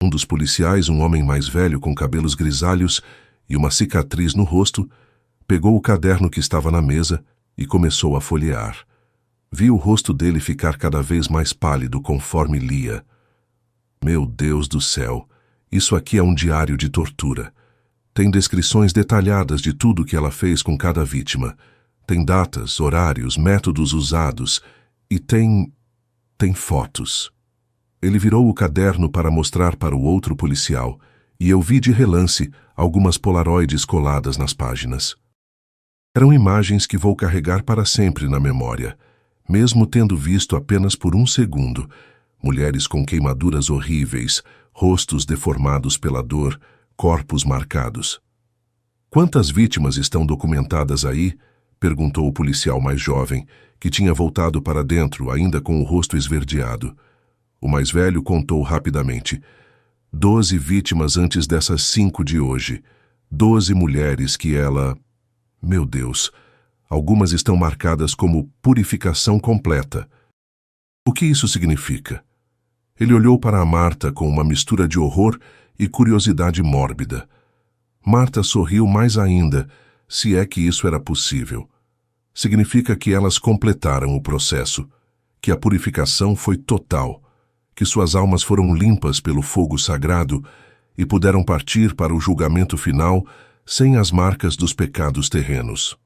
Um dos policiais, um homem mais velho com cabelos grisalhos e uma cicatriz no rosto, pegou o caderno que estava na mesa e começou a folhear. Vi o rosto dele ficar cada vez mais pálido conforme lia. Meu Deus do céu, isso aqui é um diário de tortura. Tem descrições detalhadas de tudo que ela fez com cada vítima. Tem datas, horários, métodos usados e tem fotos. Ele virou o caderno para mostrar para o outro policial e eu vi de relance algumas polaroides coladas nas páginas. Eram imagens que vou carregar para sempre na memória, mesmo tendo visto apenas por um segundo. Mulheres com queimaduras horríveis, rostos deformados pela dor, corpos marcados. Quantas vítimas estão documentadas aí? Perguntou o policial mais jovem, que tinha voltado para dentro, ainda com o rosto esverdeado. O mais velho contou rapidamente. 12 vítimas antes dessas 5 de hoje. 12 mulheres que ela... Meu Deus, algumas estão marcadas como purificação completa. O que isso significa? Ele olhou para a Marta com uma mistura de horror e curiosidade mórbida. Marta sorriu mais ainda, se é que isso era possível. Significa que elas completaram o processo, que a purificação foi total, que suas almas foram limpas pelo fogo sagrado e puderam partir para o julgamento final sem as marcas dos pecados terrenos.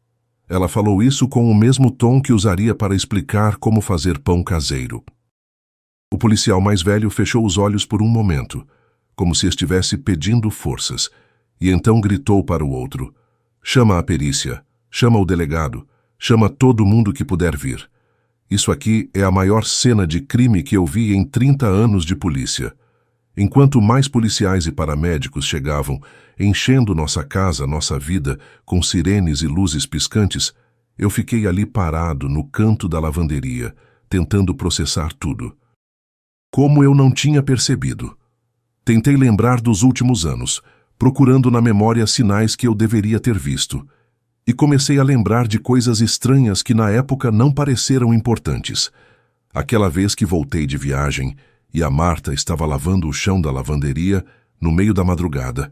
Ela falou isso com o mesmo tom que usaria para explicar como fazer pão caseiro. O policial mais velho fechou os olhos por um momento, como se estivesse pedindo forças, e então gritou para o outro: chama a perícia, chama o delegado, chama todo mundo que puder vir. Isso aqui é a maior cena de crime que eu vi em 30 anos de polícia. Enquanto mais policiais e paramédicos chegavam, enchendo nossa casa, nossa vida, com sirenes e luzes piscantes, eu fiquei ali parado no canto da lavanderia, tentando processar tudo. Como eu não tinha percebido. Tentei lembrar dos últimos anos, procurando na memória sinais que eu deveria ter visto. E comecei a lembrar de coisas estranhas que na época não pareceram importantes. Aquela vez que voltei de viagem e a Marta estava lavando o chão da lavanderia no meio da madrugada,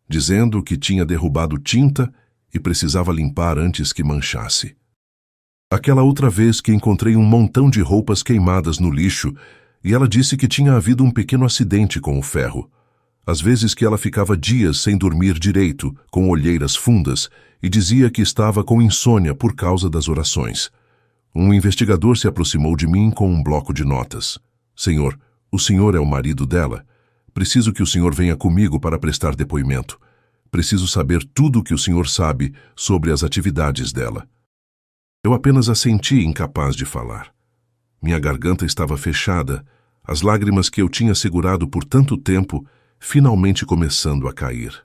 dizendo que tinha derrubado tinta e precisava limpar antes que manchasse. Aquela outra vez que encontrei um montão de roupas queimadas no lixo e ela disse que tinha havido um pequeno acidente com o ferro. Às vezes que ela ficava dias sem dormir direito, com olheiras fundas, e dizia que estava com insônia por causa das orações. Um investigador se aproximou de mim com um bloco de notas. Senhor, o senhor é o marido dela. Preciso que o senhor venha comigo para prestar depoimento. Preciso saber tudo o que o senhor sabe sobre as atividades dela. Eu apenas assenti, incapaz de falar. Minha garganta estava fechada, as lágrimas que eu tinha segurado por tanto tempo finalmente começando a cair.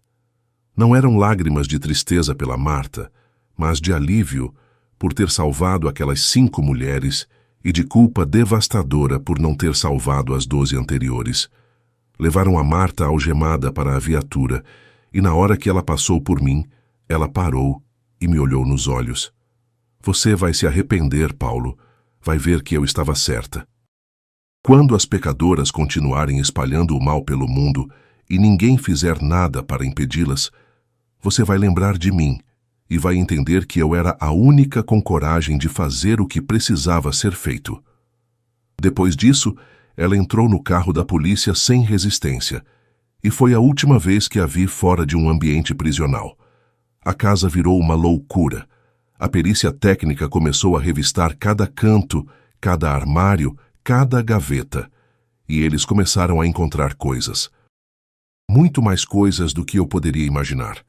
Não eram lágrimas de tristeza pela Marta, mas de alívio por ter salvado aquelas 5 mulheres e de culpa devastadora por não ter salvado as 12 anteriores. Levaram a Marta algemada para a viatura e na hora que ela passou por mim, ela parou e me olhou nos olhos. Você vai se arrepender, Paulo. Vai ver que eu estava certa. Quando as pecadoras continuarem espalhando o mal pelo mundo e ninguém fizer nada para impedi-las, você vai lembrar de mim e vai entender que eu era a única com coragem de fazer o que precisava ser feito. Depois disso, ela entrou no carro da polícia sem resistência, e foi a última vez que a vi fora de um ambiente prisional. A casa virou uma loucura. A perícia técnica começou a revistar cada canto, cada armário, cada gaveta, e eles começaram a encontrar coisas. Muito mais coisas do que eu poderia imaginar.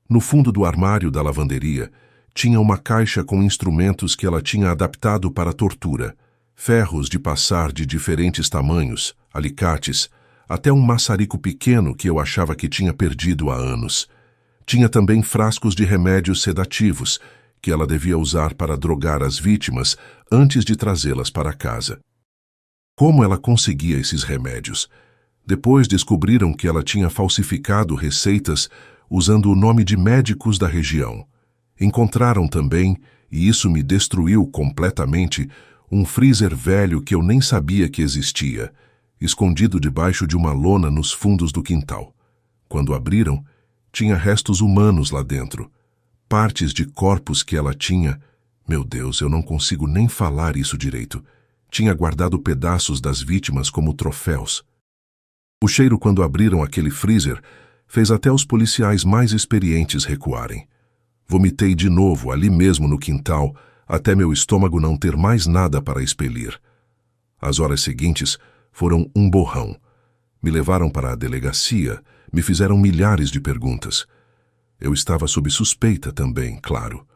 No fundo do armário da lavanderia, tinha uma caixa com instrumentos que ela tinha adaptado para a tortura, ferros de passar de diferentes tamanhos, alicates, até um maçarico pequeno que eu achava que tinha perdido há anos. Tinha também frascos de remédios sedativos, que ela devia usar para drogar as vítimas antes de trazê-las para casa. Como ela conseguia esses remédios? Depois descobriram que ela tinha falsificado receitas usando o nome de médicos da região. Encontraram também, e isso me destruiu completamente, um freezer velho que eu nem sabia que existia, escondido debaixo de uma lona nos fundos do quintal. Quando abriram, tinha restos humanos lá dentro, partes de corpos que ela tinha. Meu Deus, eu não consigo nem falar isso direito. Tinha guardado pedaços das vítimas como troféus. O cheiro, quando abriram aquele freezer, fez até os policiais mais experientes recuarem. Vomitei de novo ali mesmo no quintal, até meu estômago não ter mais nada para expelir. As horas seguintes foram um borrão. Me levaram para a delegacia, me fizeram milhares de perguntas. Eu estava sob suspeita também, claro.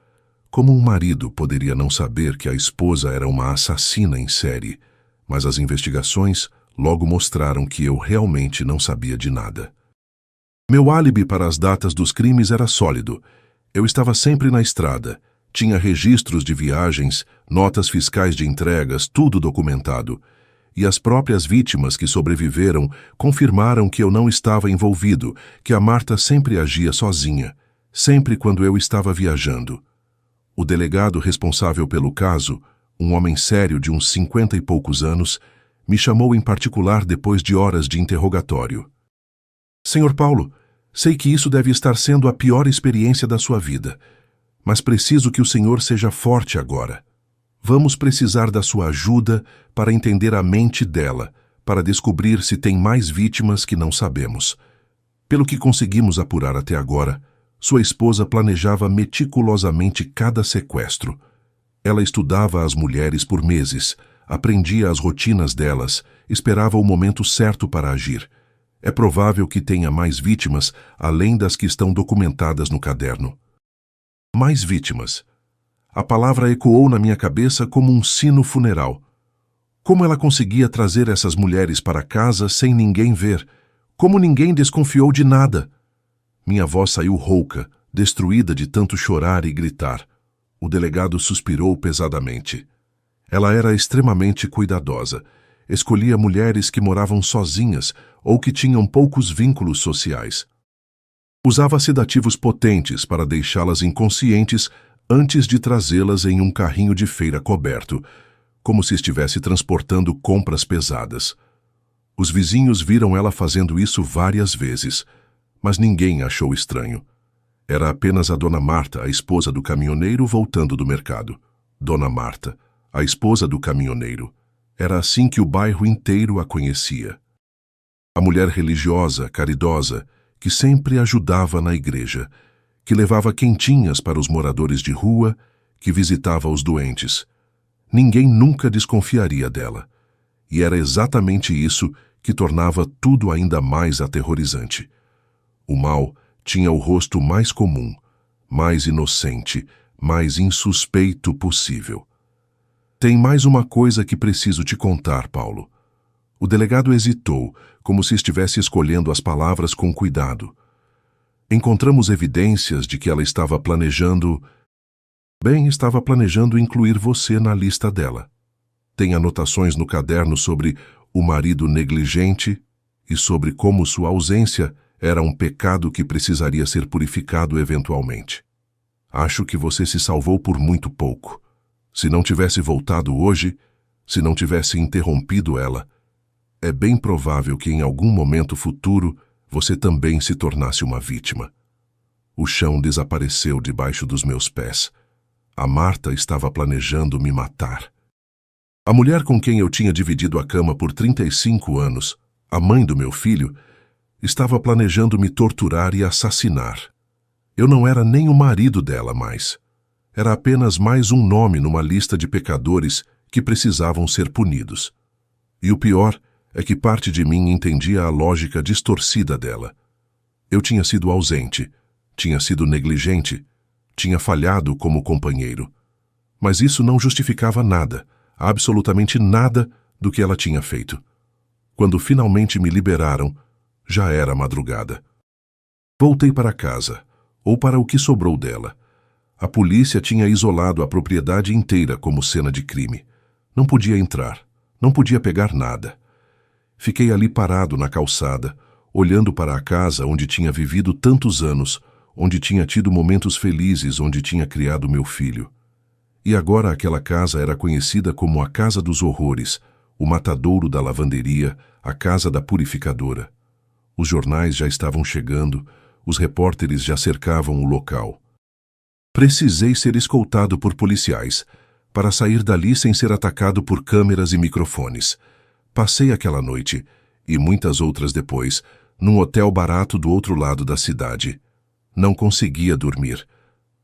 Como um marido poderia não saber que a esposa era uma assassina em série? Mas as investigações logo mostraram que eu realmente não sabia de nada. Meu álibi para as datas dos crimes era sólido. Eu estava sempre na estrada. Tinha registros de viagens, notas fiscais de entregas, tudo documentado. E as próprias vítimas que sobreviveram confirmaram que eu não estava envolvido, que a Marta sempre agia sozinha, sempre quando eu estava viajando. O delegado responsável pelo caso, um homem sério de uns 50 e poucos anos, me chamou em particular depois de horas de interrogatório. Senhor Paulo, sei que isso deve estar sendo a pior experiência da sua vida, mas preciso que o senhor seja forte agora. Vamos precisar da sua ajuda para entender a mente dela, para descobrir se tem mais vítimas que não sabemos. Pelo que conseguimos apurar até agora, sua esposa planejava meticulosamente cada sequestro. Ela estudava as mulheres por meses, aprendia as rotinas delas, esperava o momento certo para agir. É provável que tenha mais vítimas, além das que estão documentadas no caderno. Mais vítimas. A palavra ecoou na minha cabeça como um sino funeral. Como ela conseguia trazer essas mulheres para casa sem ninguém ver? Como ninguém desconfiou de nada? Minha voz saiu rouca, destruída de tanto chorar e gritar. O delegado suspirou pesadamente. Ela era extremamente cuidadosa. Escolhia mulheres que moravam sozinhas ou que tinham poucos vínculos sociais. Usava sedativos potentes para deixá-las inconscientes antes de trazê-las em um carrinho de feira coberto, como se estivesse transportando compras pesadas. Os vizinhos viram ela fazendo isso várias vezes, mas ninguém achou estranho. Era apenas a Dona Marta, a esposa do caminhoneiro, voltando do mercado. Dona Marta, a esposa do caminhoneiro. Era assim que o bairro inteiro a conhecia. A mulher religiosa, caridosa, que sempre ajudava na igreja, que levava quentinhas para os moradores de rua, que visitava os doentes. Ninguém nunca desconfiaria dela. E era exatamente isso que tornava tudo ainda mais aterrorizante. O mal tinha o rosto mais comum, mais inocente, mais insuspeito possível. Tem mais uma coisa que preciso te contar, Paulo. O delegado hesitou, como se estivesse escolhendo as palavras com cuidado. Encontramos evidências de que ela estava planejando... estava planejando incluir você na lista dela. Tem anotações no caderno sobre o marido negligente e sobre como sua ausência era um pecado que precisaria ser purificado eventualmente. Acho que você se salvou por muito pouco. Se não tivesse voltado hoje, se não tivesse interrompido ela, é bem provável que em algum momento futuro você também se tornasse uma vítima. O chão desapareceu debaixo dos meus pés. A Marta estava planejando me matar. A mulher com quem eu tinha dividido a cama por 35 anos, a mãe do meu filho, estava planejando me torturar e assassinar. Eu não era nem o marido dela mais. Era apenas mais um nome numa lista de pecadores que precisavam ser punidos. E o pior é que parte de mim entendia a lógica distorcida dela. Eu tinha sido ausente, tinha sido negligente, tinha falhado como companheiro. Mas isso não justificava nada, absolutamente nada do que ela tinha feito. Quando finalmente me liberaram, já era madrugada. Voltei para casa, ou para o que sobrou dela. A polícia tinha isolado a propriedade inteira como cena de crime. Não podia entrar, não podia pegar nada. Fiquei ali parado na calçada, olhando para a casa onde tinha vivido tantos anos, onde tinha tido momentos felizes, onde tinha criado meu filho. E agora aquela casa era conhecida como a Casa dos Horrores, o matadouro da lavanderia, a Casa da Purificadora. Os jornais já estavam chegando, os repórteres já cercavam o local. Precisei ser escoltado por policiais, para sair dali sem ser atacado por câmeras e microfones. Passei aquela noite, e muitas outras depois, num hotel barato do outro lado da cidade. Não conseguia dormir.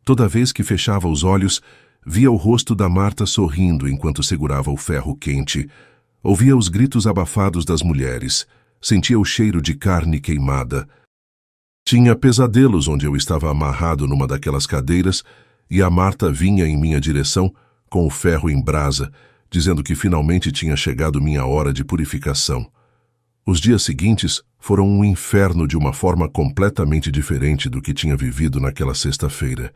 Toda vez que fechava os olhos, via o rosto da Marta sorrindo enquanto segurava o ferro quente, ouvia os gritos abafados das mulheres, sentia o cheiro de carne queimada. Tinha pesadelos onde eu estava amarrado numa daquelas cadeiras e a Marta vinha em minha direção com o ferro em brasa, dizendo que finalmente tinha chegado minha hora de purificação. Os dias seguintes foram um inferno de uma forma completamente diferente do que tinha vivido naquela sexta-feira.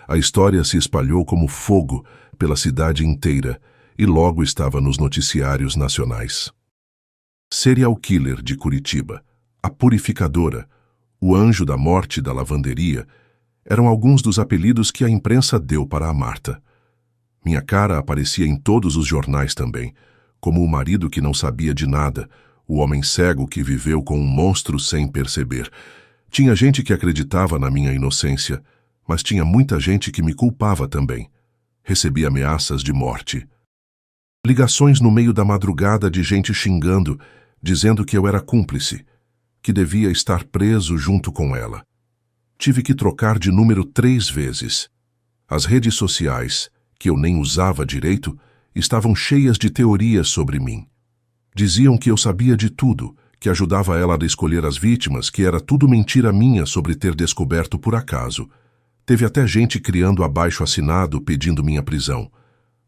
A história se espalhou como fogo pela cidade inteira e logo estava nos noticiários nacionais. Serial Killer de Curitiba, a Purificadora, o Anjo da Morte da Lavanderia, eram alguns dos apelidos que a imprensa deu para a Marta. Minha cara aparecia em todos os jornais também, como o marido que não sabia de nada, o homem cego que viveu com um monstro sem perceber. Tinha gente que acreditava na minha inocência, mas tinha muita gente que me culpava também. Recebi ameaças de morte. Ligações no meio da madrugada de gente xingando, dizendo que eu era cúmplice, que devia estar preso junto com ela. Tive que trocar de número 3 vezes. As redes sociais, que eu nem usava direito, estavam cheias de teorias sobre mim. Diziam que eu sabia de tudo, que ajudava ela a escolher as vítimas, que era tudo mentira minha sobre ter descoberto por acaso. Teve até gente criando abaixo-assinado pedindo minha prisão.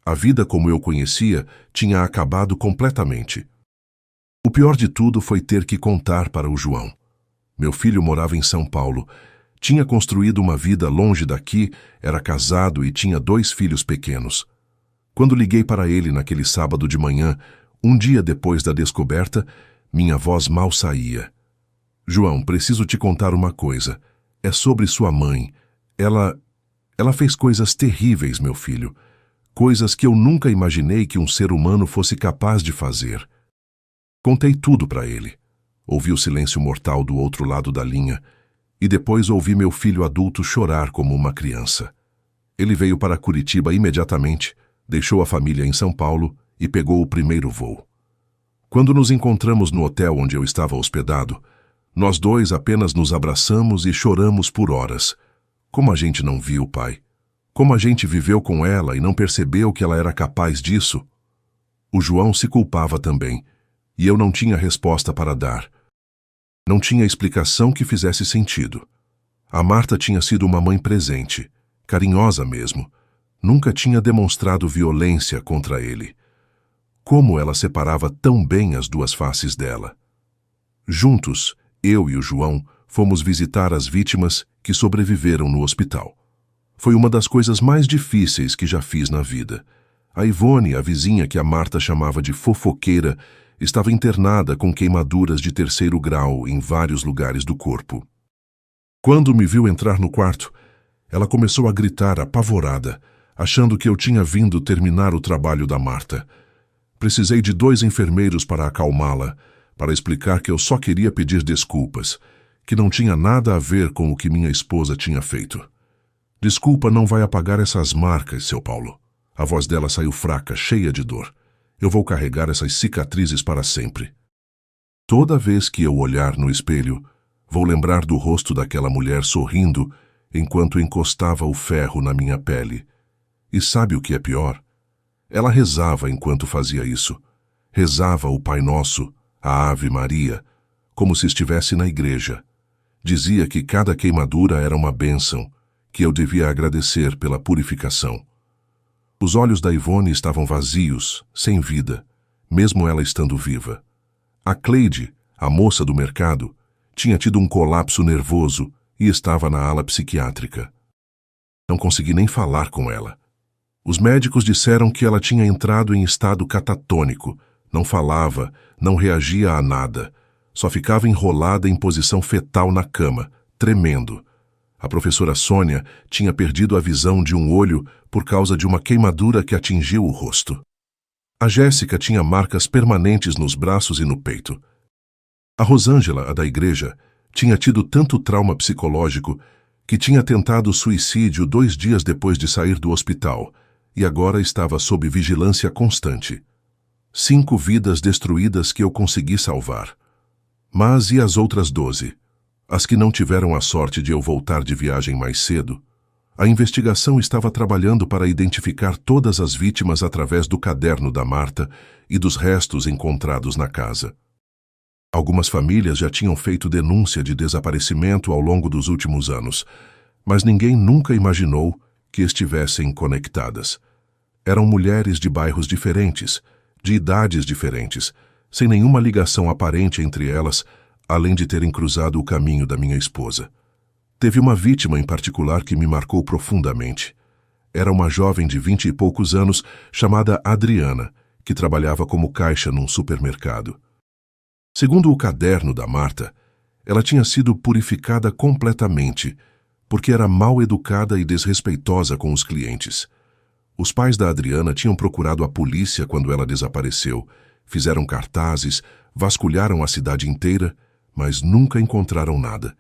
A vida como eu conhecia tinha acabado completamente. O pior de tudo foi ter que contar para o João. Meu filho morava em São Paulo. Tinha construído uma vida longe daqui, era casado e tinha 2 filhos pequenos. Quando liguei para ele naquele sábado de manhã, um dia depois da descoberta, minha voz mal saía. João, preciso te contar uma coisa. É sobre sua mãe. Ela fez coisas terríveis, meu filho. Coisas que eu nunca imaginei que um ser humano fosse capaz de fazer. Contei tudo para ele. Ouvi o silêncio mortal do outro lado da linha e depois ouvi meu filho adulto chorar como uma criança. Ele veio para Curitiba imediatamente, deixou a família em São Paulo e pegou o primeiro voo. Quando nos encontramos no hotel onde eu estava hospedado, nós 2 apenas nos abraçamos e choramos por horas. Como a gente não viu, pai? Como a gente viveu com ela e não percebeu que ela era capaz disso? O João se culpava também, e eu não tinha resposta para dar. Não tinha explicação que fizesse sentido. A Marta tinha sido uma mãe presente, carinhosa mesmo. Nunca tinha demonstrado violência contra ele. Como ela separava tão bem as 2 faces dela? Juntos, eu e o João fomos visitar as vítimas que sobreviveram no hospital. Foi uma das coisas mais difíceis que já fiz na vida. A Ivone, a vizinha que a Marta chamava de fofoqueira, estava internada com queimaduras de 3º grau em vários lugares do corpo. Quando me viu entrar no quarto, ela começou a gritar apavorada, achando que eu tinha vindo terminar o trabalho da Marta. Precisei de 2 enfermeiros para acalmá-la, para explicar que eu só queria pedir desculpas, que não tinha nada a ver com o que minha esposa tinha feito. Desculpa não vai apagar essas marcas, seu Paulo. A voz dela saiu fraca, cheia de dor. Eu vou carregar essas cicatrizes para sempre. Toda vez que eu olhar no espelho, vou lembrar do rosto daquela mulher sorrindo enquanto encostava o ferro na minha pele. E sabe o que é pior? Ela rezava enquanto fazia isso. Rezava o Pai Nosso, a Ave Maria, como se estivesse na igreja. Dizia que cada queimadura era uma bênção, que eu devia agradecer pela purificação. Os olhos da Ivone estavam vazios, sem vida, mesmo ela estando viva. A Cleide, a moça do mercado, tinha tido um colapso nervoso e estava na ala psiquiátrica. Não consegui nem falar com ela. Os médicos disseram que ela tinha entrado em estado catatônico, não falava, não reagia a nada, só ficava enrolada em posição fetal na cama, tremendo. A professora Sônia tinha perdido a visão de um olho por causa de uma queimadura que atingiu o rosto. A Jéssica tinha marcas permanentes nos braços e no peito. A Rosângela, a da igreja, tinha tido tanto trauma psicológico que tinha tentado suicídio 2 dias depois de sair do hospital e agora estava sob vigilância constante. 5 vidas destruídas que eu consegui salvar. Mas e as outras 12? As que não tiveram a sorte de eu voltar de viagem mais cedo? A investigação estava trabalhando para identificar todas as vítimas através do caderno da Marta e dos restos encontrados na casa. Algumas famílias já tinham feito denúncia de desaparecimento ao longo dos últimos anos, mas ninguém nunca imaginou que estivessem conectadas. Eram mulheres de bairros diferentes, de idades diferentes, sem nenhuma ligação aparente entre elas, além de terem cruzado o caminho da minha esposa. Teve uma vítima em particular que me marcou profundamente. Era uma jovem de 20 e poucos anos chamada Adriana, que trabalhava como caixa num supermercado. Segundo o caderno da Marta, ela tinha sido purificada completamente, porque era mal educada e desrespeitosa com os clientes. Os pais da Adriana tinham procurado a polícia quando ela desapareceu, fizeram cartazes, vasculharam a cidade inteira, mas nunca encontraram nada.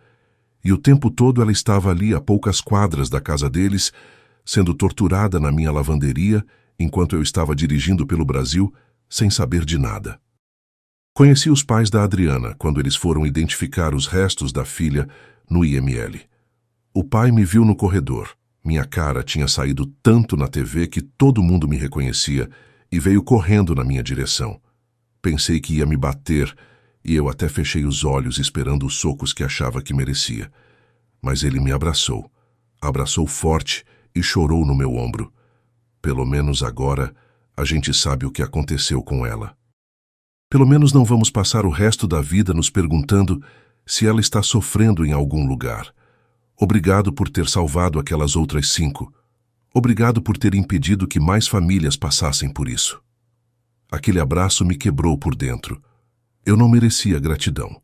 E o tempo todo ela estava ali a poucas quadras da casa deles, sendo torturada na minha lavanderia, enquanto eu estava dirigindo pelo Brasil, sem saber de nada. Conheci os pais da Adriana quando eles foram identificar os restos da filha no IML. O pai me viu no corredor. Minha cara tinha saído tanto na TV que todo mundo me reconhecia e veio correndo na minha direção. Pensei que ia me bater e eu até fechei os olhos esperando os socos que achava que merecia. Mas ele me abraçou. Abraçou forte e chorou no meu ombro. Pelo menos agora a gente sabe o que aconteceu com ela. Pelo menos não vamos passar o resto da vida nos perguntando se ela está sofrendo em algum lugar. Obrigado por ter salvado aquelas outras 5. Obrigado por ter impedido que mais famílias passassem por isso. Aquele abraço me quebrou por dentro. Eu não merecia gratidão.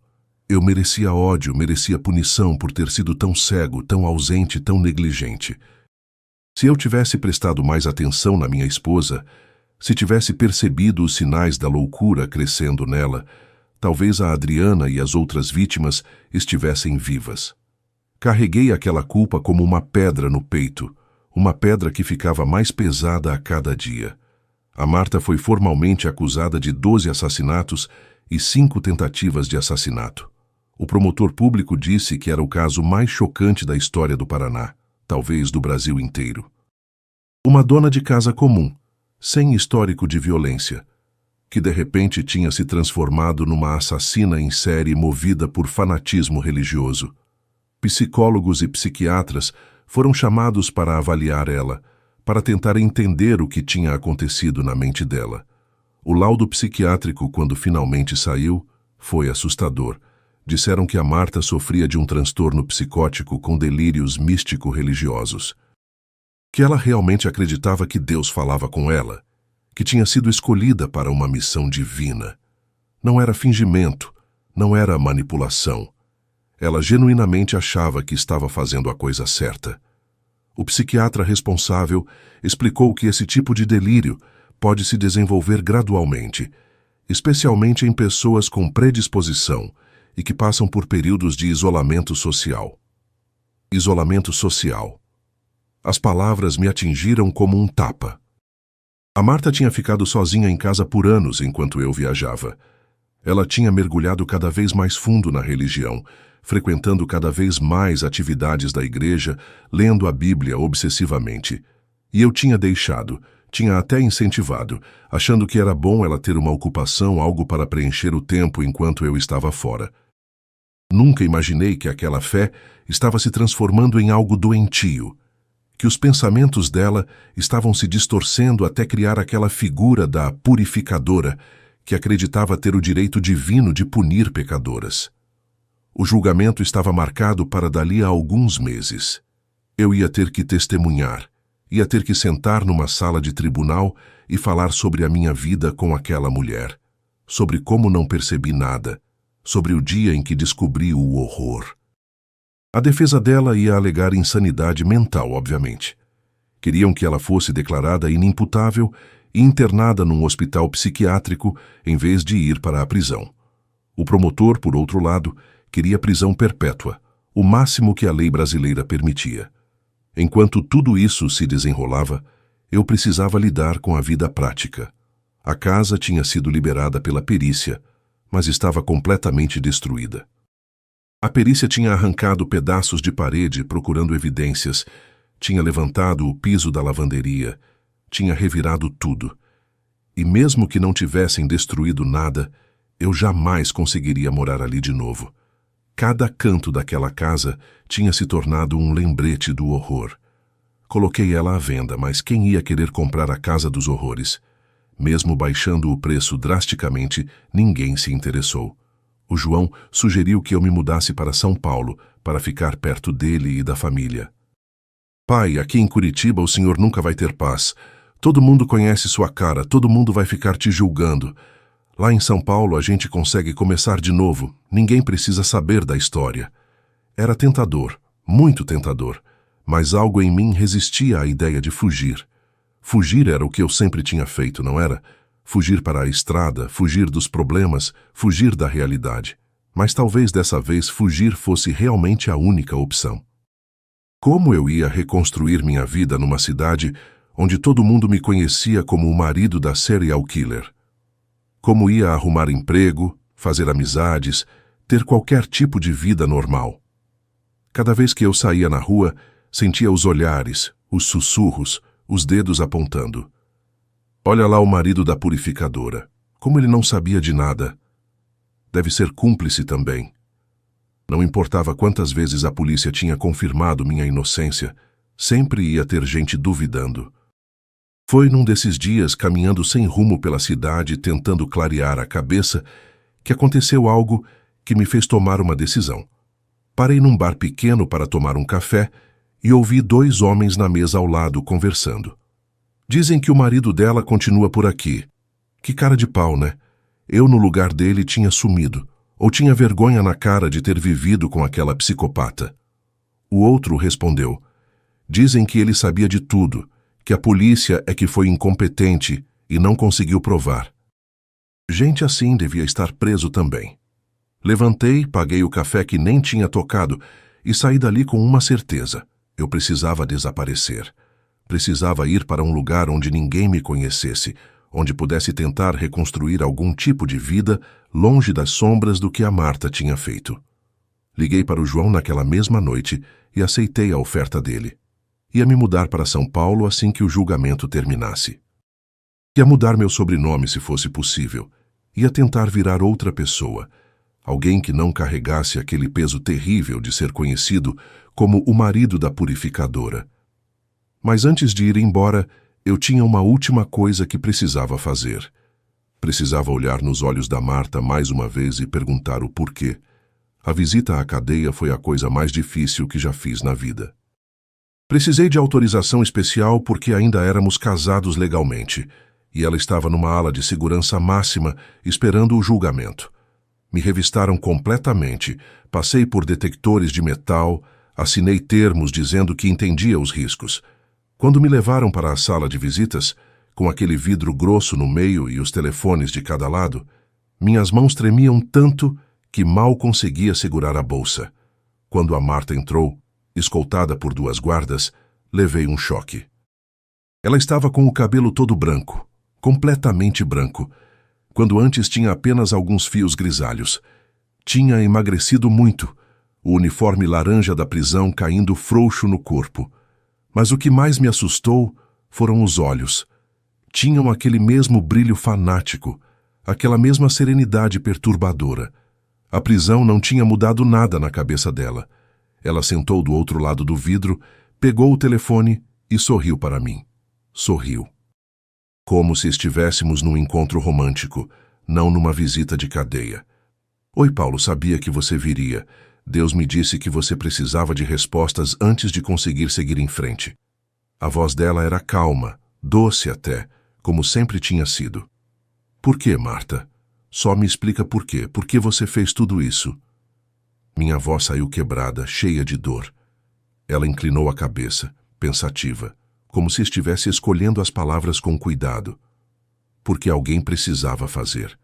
Eu merecia ódio, merecia punição por ter sido tão cego, tão ausente, tão negligente. Se eu tivesse prestado mais atenção na minha esposa, se tivesse percebido os sinais da loucura crescendo nela, talvez a Adriana e as outras vítimas estivessem vivas. Carreguei aquela culpa como uma pedra no peito, uma pedra que ficava mais pesada a cada dia. A Marta foi formalmente acusada de 12 assassinatos e 5 tentativas de assassinato. O promotor público disse que era o caso mais chocante da história do Paraná, talvez do Brasil inteiro. Uma dona de casa comum, sem histórico de violência, que de repente tinha se transformado numa assassina em série movida por fanatismo religioso. Psicólogos e psiquiatras foram chamados para avaliar ela, para tentar entender o que tinha acontecido na mente dela. O laudo psiquiátrico, quando finalmente saiu, foi assustador. Disseram que a Marta sofria de um transtorno psicótico com delírios místico-religiosos. Que ela realmente acreditava que Deus falava com ela, que tinha sido escolhida para uma missão divina. Não era fingimento, não era manipulação. Ela genuinamente achava que estava fazendo a coisa certa. O psiquiatra responsável explicou que esse tipo de delírio pode se desenvolver gradualmente, especialmente em pessoas com predisposição e que passam por períodos de isolamento social. Isolamento social. As palavras me atingiram como um tapa. A Marta tinha ficado sozinha em casa por anos enquanto eu viajava. Ela tinha mergulhado cada vez mais fundo na religião, frequentando cada vez mais atividades da igreja, lendo a Bíblia obsessivamente. E eu tinha deixado, tinha até incentivado, achando que era bom ela ter uma ocupação, algo para preencher o tempo enquanto eu estava fora. Nunca imaginei que aquela fé estava se transformando em algo doentio. que os pensamentos dela estavam se distorcendo até criar aquela figura da purificadora que acreditava ter o direito divino de punir pecadoras. O julgamento estava marcado para dali a alguns meses. Eu ia ter que testemunhar, ia ter que sentar numa sala de tribunal e falar sobre a minha vida com aquela mulher, sobre como não percebi nada, sobre o dia em que descobri o horror. A defesa dela ia alegar insanidade mental, obviamente. Queriam que ela fosse declarada inimputável e internada num hospital psiquiátrico em vez de ir para a prisão. O promotor, por outro lado, queria prisão perpétua, o máximo que a lei brasileira permitia. Enquanto tudo isso se desenrolava, eu precisava lidar com a vida prática. A casa tinha sido liberada pela perícia, mas estava completamente destruída. A perícia tinha arrancado pedaços de parede procurando evidências, tinha levantado o piso da lavanderia, tinha revirado tudo. E mesmo que não tivessem destruído nada, eu jamais conseguiria morar ali de novo. Cada canto daquela casa tinha se tornado um lembrete do horror. Coloquei ela à venda, mas quem ia querer comprar a casa dos horrores? Mesmo baixando o preço drasticamente, ninguém se interessou. O João sugeriu que eu me mudasse para São Paulo, para ficar perto dele e da família. Pai, aqui em Curitiba o senhor nunca vai ter paz. Todo mundo conhece sua cara, todo mundo vai ficar te julgando. Lá em São Paulo a gente consegue começar de novo, ninguém precisa saber da história. Era tentador, muito tentador, mas algo em mim resistia à ideia de fugir. Fugir era o que eu sempre tinha feito, não era? Fugir para a estrada, fugir dos problemas, fugir da realidade. Mas talvez dessa vez fugir fosse realmente a única opção. Como eu ia reconstruir minha vida numa cidade onde todo mundo me conhecia como o marido da serial killer? Como ia arrumar emprego, fazer amizades, ter qualquer tipo de vida normal? Cada vez que eu saía na rua, sentia os olhares, os sussurros, os dedos apontando. Olha lá o marido da purificadora. Como ele não sabia de nada. Deve ser cúmplice também. Não importava quantas vezes a polícia tinha confirmado minha inocência, sempre ia ter gente duvidando. Foi num desses dias, caminhando sem rumo pela cidade, tentando clarear a cabeça, que aconteceu algo que me fez tomar uma decisão. Parei num bar pequeno para tomar um café e ouvi dois homens na mesa ao lado conversando. Dizem que o marido dela continua por aqui. Que cara de pau, né? Eu, no lugar dele, tinha sumido, ou tinha vergonha na cara de ter vivido com aquela psicopata. O outro respondeu: dizem que ele sabia de tudo, que a polícia é que foi incompetente e não conseguiu provar. Gente assim devia estar preso também. Levantei, paguei o café que nem tinha tocado e saí dali com uma certeza: eu precisava desaparecer. Precisava ir para um lugar onde ninguém me conhecesse, onde pudesse tentar reconstruir algum tipo de vida longe das sombras do que a Marta tinha feito. Liguei para o João naquela mesma noite e aceitei a oferta dele. Ia me mudar para São Paulo assim que o julgamento terminasse. Ia mudar meu sobrenome se fosse possível. Ia tentar virar outra pessoa, alguém que não carregasse aquele peso terrível de ser conhecido como o marido da purificadora. Mas antes de ir embora, eu tinha uma última coisa que precisava fazer. Precisava olhar nos olhos da Marta mais uma vez e perguntar o porquê. A visita à cadeia foi a coisa mais difícil que já fiz na vida. Precisei de autorização especial porque ainda éramos casados legalmente, e ela estava numa ala de segurança máxima esperando o julgamento. Me revistaram completamente, passei por detectores de metal, assinei termos dizendo que entendia os riscos. Quando me levaram para a sala de visitas, com aquele vidro grosso no meio e os telefones de cada lado, minhas mãos tremiam tanto que mal conseguia segurar a bolsa. Quando a Marta entrou, escoltada por duas guardas, levei um choque. Ela estava com o cabelo todo branco, completamente branco, quando antes tinha apenas alguns fios grisalhos. Tinha emagrecido muito, o uniforme laranja da prisão caindo frouxo no corpo. Mas o que mais me assustou foram os olhos. Tinham aquele mesmo brilho fanático, aquela mesma serenidade perturbadora. A prisão não tinha mudado nada na cabeça dela. Ela sentou do outro lado do vidro, pegou o telefone e sorriu para mim. Sorriu. Como se estivéssemos num encontro romântico, não numa visita de cadeia. Oi, Paulo, sabia que você viria. Deus me disse que você precisava de respostas antes de conseguir seguir em frente. A voz dela era calma, doce até, como sempre tinha sido. Por que, Marta? Só me explica por quê. Por que você fez tudo isso? Minha voz saiu quebrada, cheia de dor. Ela inclinou a cabeça, pensativa, como se estivesse escolhendo as palavras com cuidado. Porque alguém precisava fazer.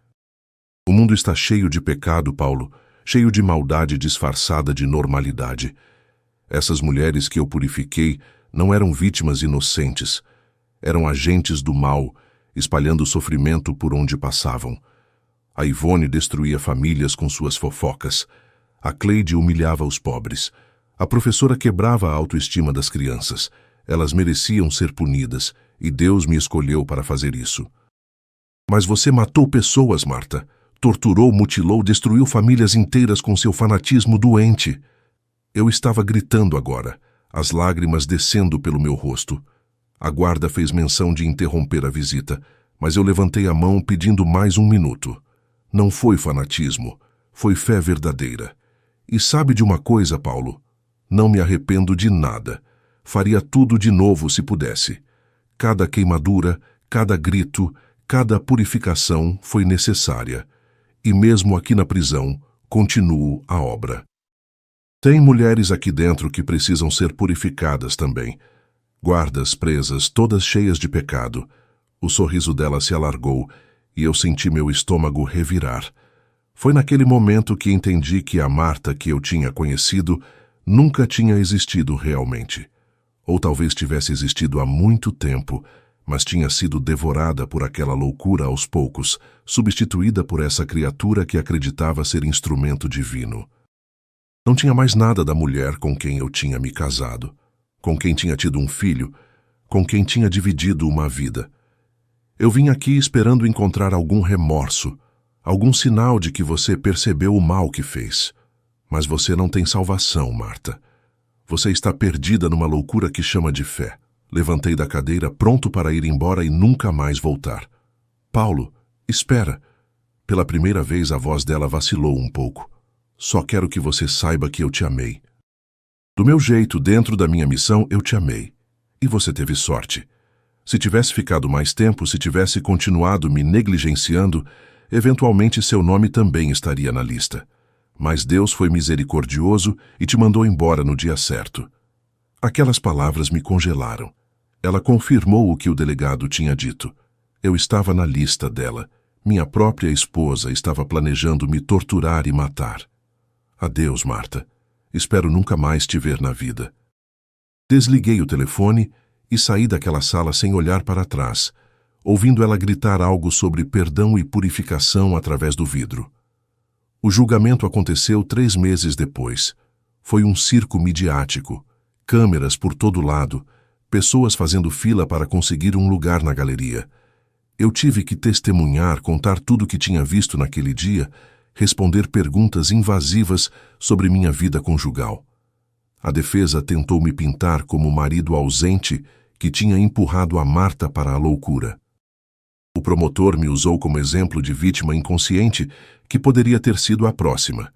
O mundo está cheio de pecado, Paulo, cheio de maldade disfarçada de normalidade. Essas mulheres que eu purifiquei não eram vítimas inocentes. Eram agentes do mal, espalhando sofrimento por onde passavam. A Ivone destruía famílias com suas fofocas. A Cleide humilhava os pobres. A professora quebrava a autoestima das crianças. Elas mereciam ser punidas, e Deus me escolheu para fazer isso. Mas você matou pessoas, Marta. Torturou, mutilou, destruiu famílias inteiras com seu fanatismo doente. Eu estava gritando agora, as lágrimas descendo pelo meu rosto. A guarda fez menção de interromper a visita, mas eu levantei a mão pedindo mais um minuto. Não foi fanatismo, foi fé verdadeira. E sabe de uma coisa, Paulo? Não me arrependo de nada. Faria tudo de novo se pudesse. Cada queimadura, cada grito, cada purificação foi necessária. E mesmo aqui na prisão, continuo a obra. Tem mulheres aqui dentro que precisam ser purificadas também. Guardas presas, todas cheias de pecado. O sorriso dela se alargou e eu senti meu estômago revirar. Foi naquele momento que entendi que a Marta que eu tinha conhecido nunca tinha existido realmente. Ou talvez tivesse existido há muito tempo, mas tinha sido devorada por aquela loucura aos poucos, substituída por essa criatura que acreditava ser instrumento divino. Não tinha mais nada da mulher com quem eu tinha me casado, com quem tinha tido um filho, com quem tinha dividido uma vida. Eu vim aqui esperando encontrar algum remorso, algum sinal de que você percebeu o mal que fez. Mas você não tem salvação, Marta. Você está perdida numa loucura que chama de fé. Levantei da cadeira, pronto para ir embora e nunca mais voltar. Paulo, espera. Pela primeira vez a voz dela vacilou um pouco. Só quero que você saiba que eu te amei. Do meu jeito, dentro da minha missão, eu te amei. E você teve sorte. Se tivesse ficado mais tempo, se tivesse continuado me negligenciando, eventualmente seu nome também estaria na lista. Mas Deus foi misericordioso e te mandou embora no dia certo. Aquelas palavras me congelaram. Ela confirmou o que o delegado tinha dito. Eu estava na lista dela. Minha própria esposa estava planejando me torturar e matar. Adeus, Marta. Espero nunca mais te ver na vida. Desliguei o telefone e saí daquela sala sem olhar para trás, ouvindo ela gritar algo sobre perdão e purificação através do vidro. O julgamento aconteceu 3 meses depois. Foi um circo midiático, câmeras por todo lado, pessoas fazendo fila para conseguir um lugar na galeria. Eu tive que testemunhar, contar tudo o que tinha visto naquele dia, responder perguntas invasivas sobre minha vida conjugal. A defesa tentou me pintar como o marido ausente que tinha empurrado a Marta para a loucura. O promotor me usou como exemplo de vítima inconsciente que poderia ter sido a próxima.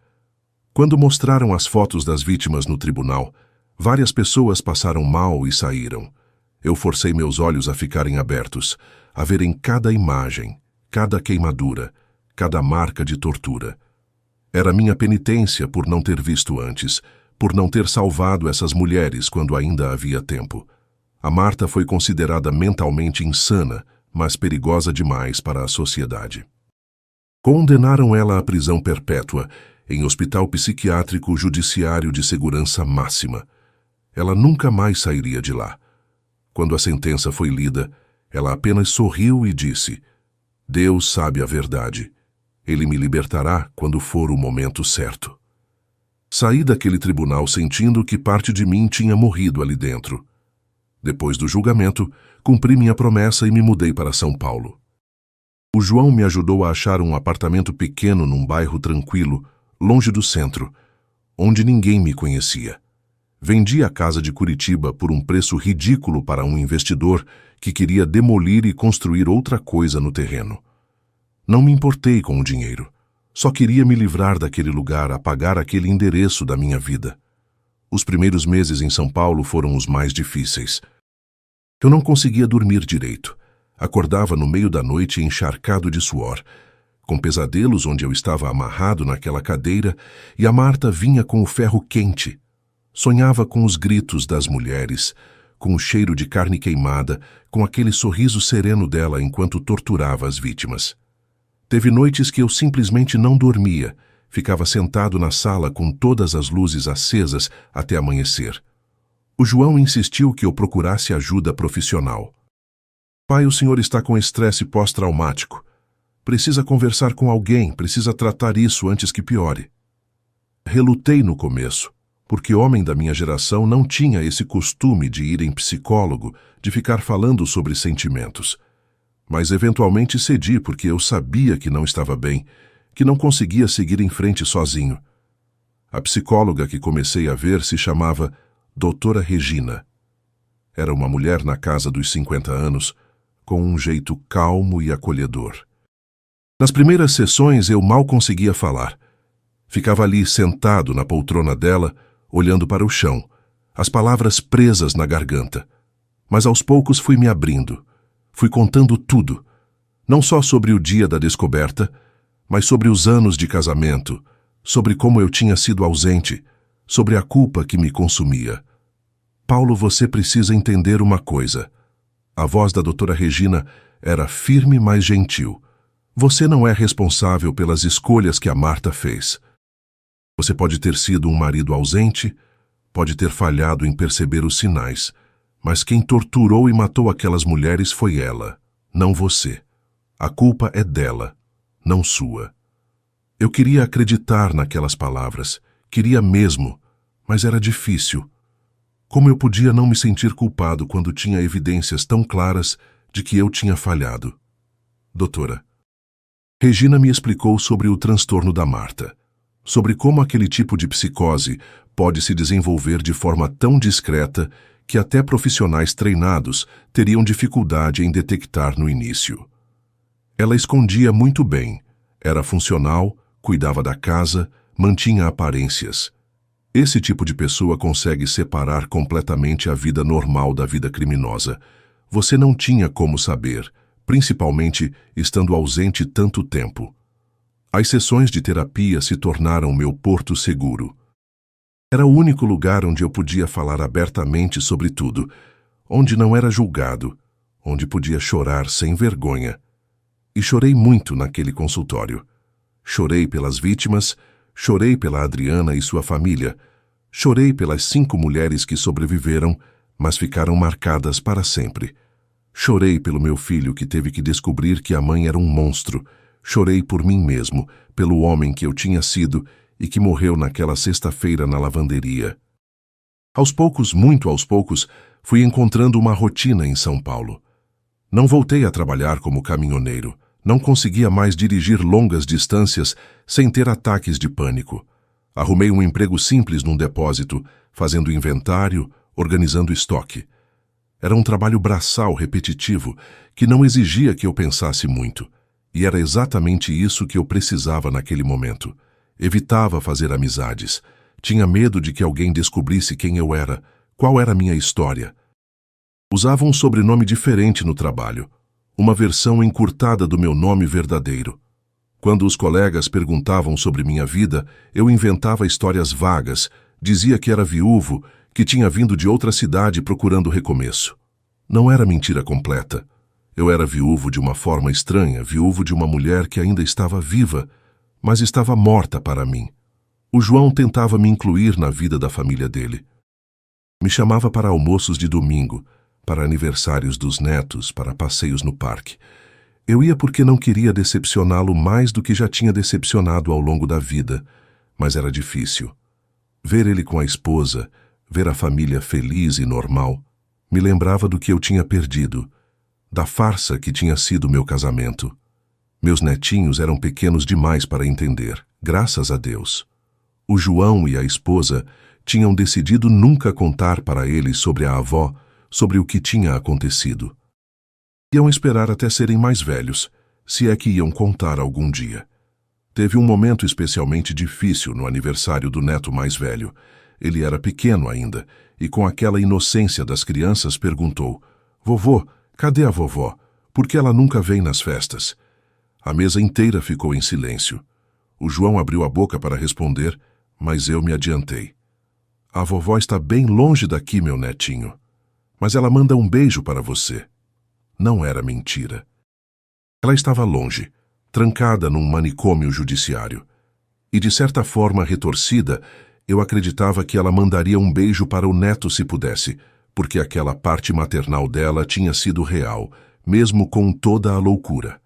Quando mostraram as fotos das vítimas no tribunal, várias pessoas passaram mal e saíram. Eu forcei meus olhos a ficarem abertos, a verem cada imagem, cada queimadura, cada marca de tortura. Era minha penitência por não ter visto antes, por não ter salvado essas mulheres quando ainda havia tempo. A Marta foi considerada mentalmente insana, mas perigosa demais para a sociedade. Condenaram ela à prisão perpétua, em hospital psiquiátrico judiciário de segurança máxima. Ela nunca mais sairia de lá. Quando a sentença foi lida, ela apenas sorriu e disse: Deus sabe a verdade. Ele me libertará quando for o momento certo. Saí daquele tribunal sentindo que parte de mim tinha morrido ali dentro. Depois do julgamento, cumpri minha promessa e me mudei para São Paulo. O João me ajudou a achar um apartamento pequeno num bairro tranquilo, longe do centro, onde ninguém me conhecia. Vendi a casa de Curitiba por um preço ridículo para um investidor que queria demolir e construir outra coisa no terreno. Não me importei com o dinheiro. Só queria me livrar daquele lugar, apagar aquele endereço da minha vida. Os primeiros meses em São Paulo foram os mais difíceis. Eu não conseguia dormir direito. Acordava no meio da noite encharcado de suor, com pesadelos onde eu estava amarrado naquela cadeira e a Marta vinha com o ferro quente. Sonhava com os gritos das mulheres, com o cheiro de carne queimada, com aquele sorriso sereno dela enquanto torturava as vítimas. Teve noites que eu simplesmente não dormia, ficava sentado na sala com todas as luzes acesas até amanhecer. O João insistiu que eu procurasse ajuda profissional. Pai, o senhor está com estresse pós-traumático. Precisa conversar com alguém, precisa tratar isso antes que piore. Relutei no começo, porque homem da minha geração não tinha esse costume de ir em psicólogo, de ficar falando sobre sentimentos. Mas eventualmente cedi porque eu sabia que não estava bem, que não conseguia seguir em frente sozinho. A psicóloga que comecei a ver se chamava Doutora Regina. Era uma mulher na casa dos 50 anos, com um jeito calmo e acolhedor. Nas primeiras sessões eu mal conseguia falar. Ficava ali sentado na poltrona dela, olhando para o chão, as palavras presas na garganta. Mas aos poucos fui me abrindo. Fui contando tudo, não só sobre o dia da descoberta, mas sobre os anos de casamento, sobre como eu tinha sido ausente, sobre a culpa que me consumia. Paulo, você precisa entender uma coisa. A voz da doutora Regina era firme, mas gentil. Você não é responsável pelas escolhas que a Marta fez. Você pode ter sido um marido ausente, pode ter falhado em perceber os sinais, mas quem torturou e matou aquelas mulheres foi ela, não você. A culpa é dela, não sua. Eu queria acreditar naquelas palavras, queria mesmo, mas era difícil. Como eu podia não me sentir culpado quando tinha evidências tão claras de que eu tinha falhado? Doutora, Regina me explicou sobre o transtorno da Marta, sobre como aquele tipo de psicose pode se desenvolver de forma tão discreta que até profissionais treinados teriam dificuldade em detectar no início. Ela escondia muito bem, era funcional, cuidava da casa, mantinha aparências. Esse tipo de pessoa consegue separar completamente a vida normal da vida criminosa. Você não tinha como saber, principalmente estando ausente tanto tempo. As sessões de terapia se tornaram meu porto seguro. Era o único lugar onde eu podia falar abertamente sobre tudo, onde não era julgado, onde podia chorar sem vergonha. E chorei muito naquele consultório. Chorei pelas vítimas, chorei pela Adriana e sua família, chorei pelas 5 mulheres que sobreviveram, mas ficaram marcadas para sempre. Chorei pelo meu filho que teve que descobrir que a mãe era um monstro. Chorei por mim mesmo, pelo homem que eu tinha sido e que morreu naquela sexta-feira na lavanderia. Aos poucos, muito aos poucos, fui encontrando uma rotina em São Paulo. Não voltei a trabalhar como caminhoneiro. Não conseguia mais dirigir longas distâncias sem ter ataques de pânico. Arrumei um emprego simples num depósito, fazendo inventário, organizando estoque. Era um trabalho braçal repetitivo, que não exigia que eu pensasse muito. E era exatamente isso que eu precisava naquele momento. Evitava fazer amizades. Tinha medo de que alguém descobrisse quem eu era, qual era a minha história. Usava um sobrenome diferente no trabalho, uma versão encurtada do meu nome verdadeiro. Quando os colegas perguntavam sobre minha vida, eu inventava histórias vagas, dizia que era viúvo, que tinha vindo de outra cidade procurando recomeço. Não era mentira completa. Eu era viúvo de uma forma estranha, viúvo de uma mulher que ainda estava viva, mas estava morta para mim. O João tentava me incluir na vida da família dele. Me chamava para almoços de domingo, para aniversários dos netos, para passeios no parque. Eu ia porque não queria decepcioná-lo mais do que já tinha decepcionado ao longo da vida, mas era difícil. Ver ele com a esposa, ver a família feliz e normal, me lembrava do que eu tinha perdido, da farsa que tinha sido meu casamento. Meus netinhos eram pequenos demais para entender, graças a Deus. O João e a esposa tinham decidido nunca contar para ele sobre a avó, sobre o que tinha acontecido. Iam esperar até serem mais velhos, se é que iam contar algum dia. Teve um momento especialmente difícil no aniversário do neto mais velho. Ele era pequeno ainda, e com aquela inocência das crianças perguntou: "Vovô, cadê a vovó? Por que ela nunca vem nas festas?" A mesa inteira ficou em silêncio. O João abriu a boca para responder, mas eu me adiantei. "A vovó está bem longe daqui, meu netinho. Mas ela manda um beijo para você." Não era mentira. Ela estava longe, trancada num manicômio judiciário. E de certa forma retorcida, eu acreditava que ela mandaria um beijo para o neto se pudesse, porque aquela parte maternal dela tinha sido real, mesmo com toda a loucura.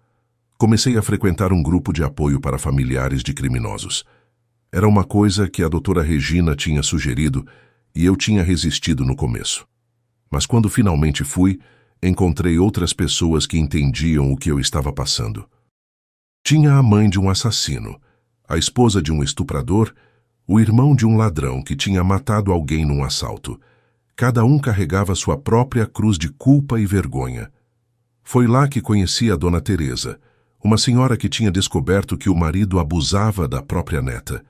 Comecei a frequentar um grupo de apoio para familiares de criminosos. Era uma coisa que a doutora Regina tinha sugerido e eu tinha resistido no começo. Mas quando finalmente fui, encontrei outras pessoas que entendiam o que eu estava passando. Tinha a mãe de um assassino, a esposa de um estuprador, o irmão de um ladrão que tinha matado alguém num assalto. Cada um carregava sua própria cruz de culpa e vergonha. Foi lá que conheci a Dona Teresa, uma senhora que tinha descoberto que o marido abusava da própria neta.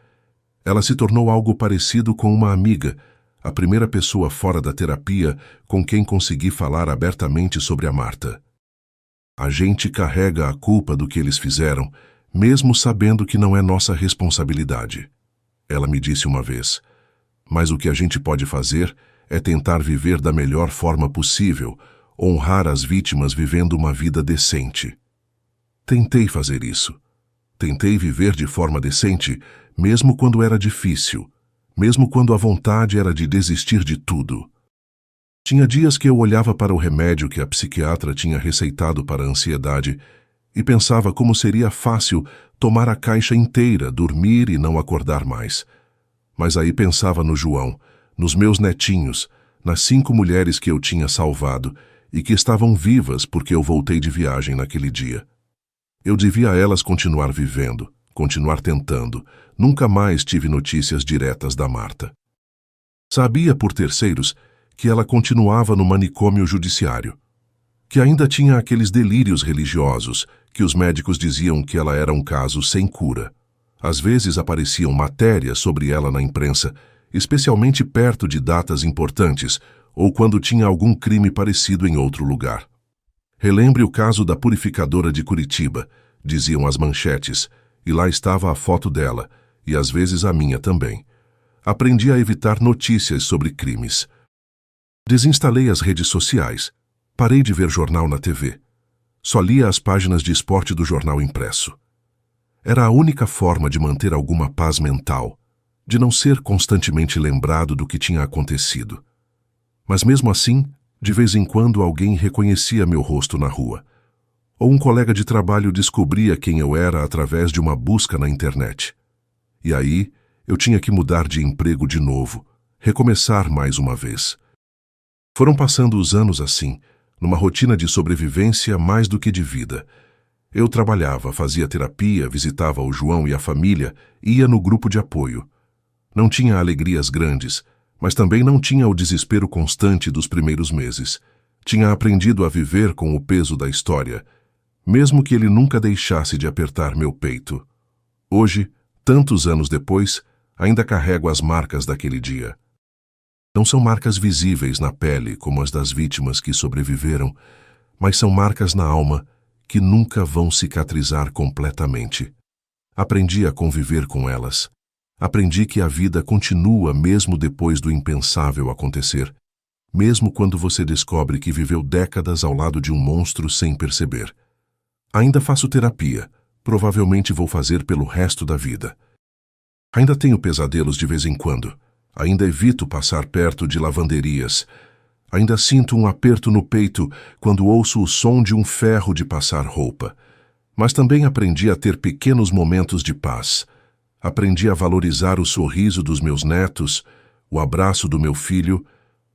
Ela se tornou algo parecido com uma amiga, a primeira pessoa fora da terapia com quem consegui falar abertamente sobre a Marta. A gente carrega a culpa do que eles fizeram, mesmo sabendo que não é nossa responsabilidade. Ela me disse uma vez, mas o que a gente pode fazer é tentar viver da melhor forma possível, honrar as vítimas vivendo uma vida decente. Tentei fazer isso. Tentei viver de forma decente, mesmo quando era difícil, mesmo quando a vontade era de desistir de tudo. Tinha dias que eu olhava para o remédio que a psiquiatra tinha receitado para a ansiedade e pensava como seria fácil tomar a caixa inteira, dormir e não acordar mais. Mas aí pensava no João, nos meus netinhos, nas 5 mulheres que eu tinha salvado e que estavam vivas porque eu voltei de viagem naquele dia. Eu devia a elas continuar vivendo, continuar tentando. Nunca mais tive notícias diretas da Marta. Sabia por terceiros que ela continuava no manicômio judiciário, que ainda tinha aqueles delírios religiosos, que os médicos diziam que ela era um caso sem cura. Às vezes apareciam matérias sobre ela na imprensa, especialmente perto de datas importantes ou quando tinha algum crime parecido em outro lugar. Relembre o caso da purificadora de Curitiba, diziam as manchetes, e lá estava a foto dela, e às vezes a minha também. Aprendi a evitar notícias sobre crimes. Desinstalei as redes sociais. Parei de ver jornal na TV. Só lia as páginas de esporte do jornal impresso. Era a única forma de manter alguma paz mental, de não ser constantemente lembrado do que tinha acontecido. Mas mesmo assim, de vez em quando alguém reconhecia meu rosto na rua. Ou um colega de trabalho descobria quem eu era através de uma busca na internet. E aí, eu tinha que mudar de emprego de novo, recomeçar mais uma vez. Foram passando os anos assim, numa rotina de sobrevivência mais do que de vida. Eu trabalhava, fazia terapia, visitava o João e a família, ia no grupo de apoio. Não tinha alegrias grandes, mas também não tinha o desespero constante dos primeiros meses. Tinha aprendido a viver com o peso da história, mesmo que ele nunca deixasse de apertar meu peito. Hoje, tantos anos depois, ainda carrego as marcas daquele dia. Não são marcas visíveis na pele como as das vítimas que sobreviveram, mas são marcas na alma que nunca vão cicatrizar completamente. Aprendi a conviver com elas. Aprendi que a vida continua mesmo depois do impensável acontecer, mesmo quando você descobre que viveu décadas ao lado de um monstro sem perceber. Ainda faço terapia, provavelmente vou fazer pelo resto da vida. Ainda tenho pesadelos de vez em quando. Ainda evito passar perto de lavanderias. Ainda sinto um aperto no peito quando ouço o som de um ferro de passar roupa. Mas também aprendi a ter pequenos momentos de paz. Aprendi a valorizar o sorriso dos meus netos, o abraço do meu filho,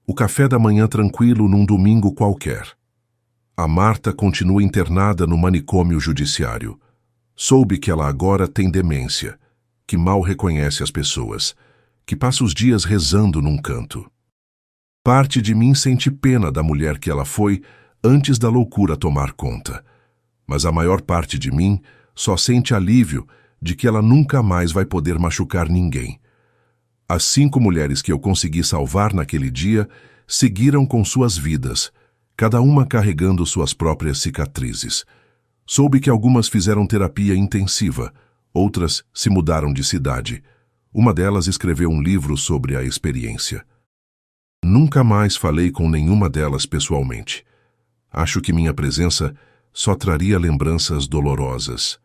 o café da manhã tranquilo num domingo qualquer. A Marta continua internada no manicômio judiciário. Soube que ela agora tem demência, que mal reconhece as pessoas, que passa os dias rezando num canto. Parte de mim sente pena da mulher que ela foi antes da loucura tomar conta, mas a maior parte de mim só sente alívio de que ela nunca mais vai poder machucar ninguém. As 5 mulheres que eu consegui salvar naquele dia seguiram com suas vidas, cada uma carregando suas próprias cicatrizes. Soube que algumas fizeram terapia intensiva, outras se mudaram de cidade. Uma delas escreveu um livro sobre a experiência. Nunca mais falei com nenhuma delas pessoalmente. Acho que minha presença só traria lembranças dolorosas,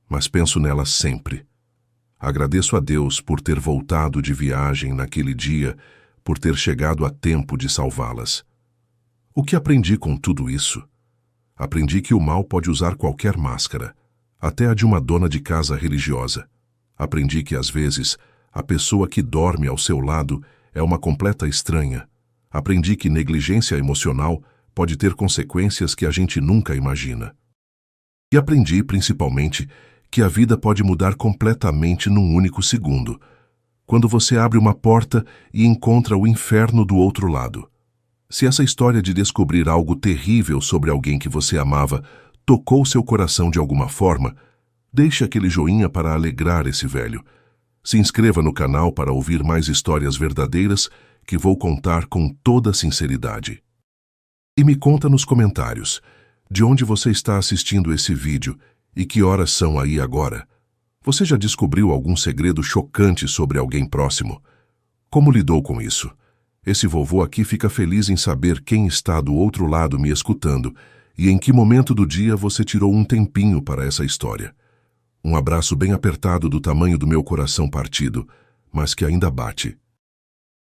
mas penso nelas sempre. Agradeço a Deus por ter voltado de viagem naquele dia, por ter chegado a tempo de salvá-las. O que aprendi com tudo isso? Aprendi que o mal pode usar qualquer máscara, até a de uma dona de casa religiosa. Aprendi que, às vezes, a pessoa que dorme ao seu lado é uma completa estranha. Aprendi que negligência emocional pode ter consequências que a gente nunca imagina. E aprendi, principalmente, que a vida pode mudar completamente num único segundo, quando você abre uma porta e encontra o inferno do outro lado. Se essa história de descobrir algo terrível sobre alguém que você amava tocou seu coração de alguma forma, deixe aquele joinha para alegrar esse velho. Se inscreva no canal para ouvir mais histórias verdadeiras que vou contar com toda sinceridade. E me conta nos comentários de onde você está assistindo esse vídeo e que horas são aí agora. Você já descobriu algum segredo chocante sobre alguém próximo? Como lidou com isso? Esse vovô aqui fica feliz em saber quem está do outro lado me escutando e em que momento do dia você tirou um tempinho para essa história. Um abraço bem apertado do tamanho do meu coração partido, mas que ainda bate.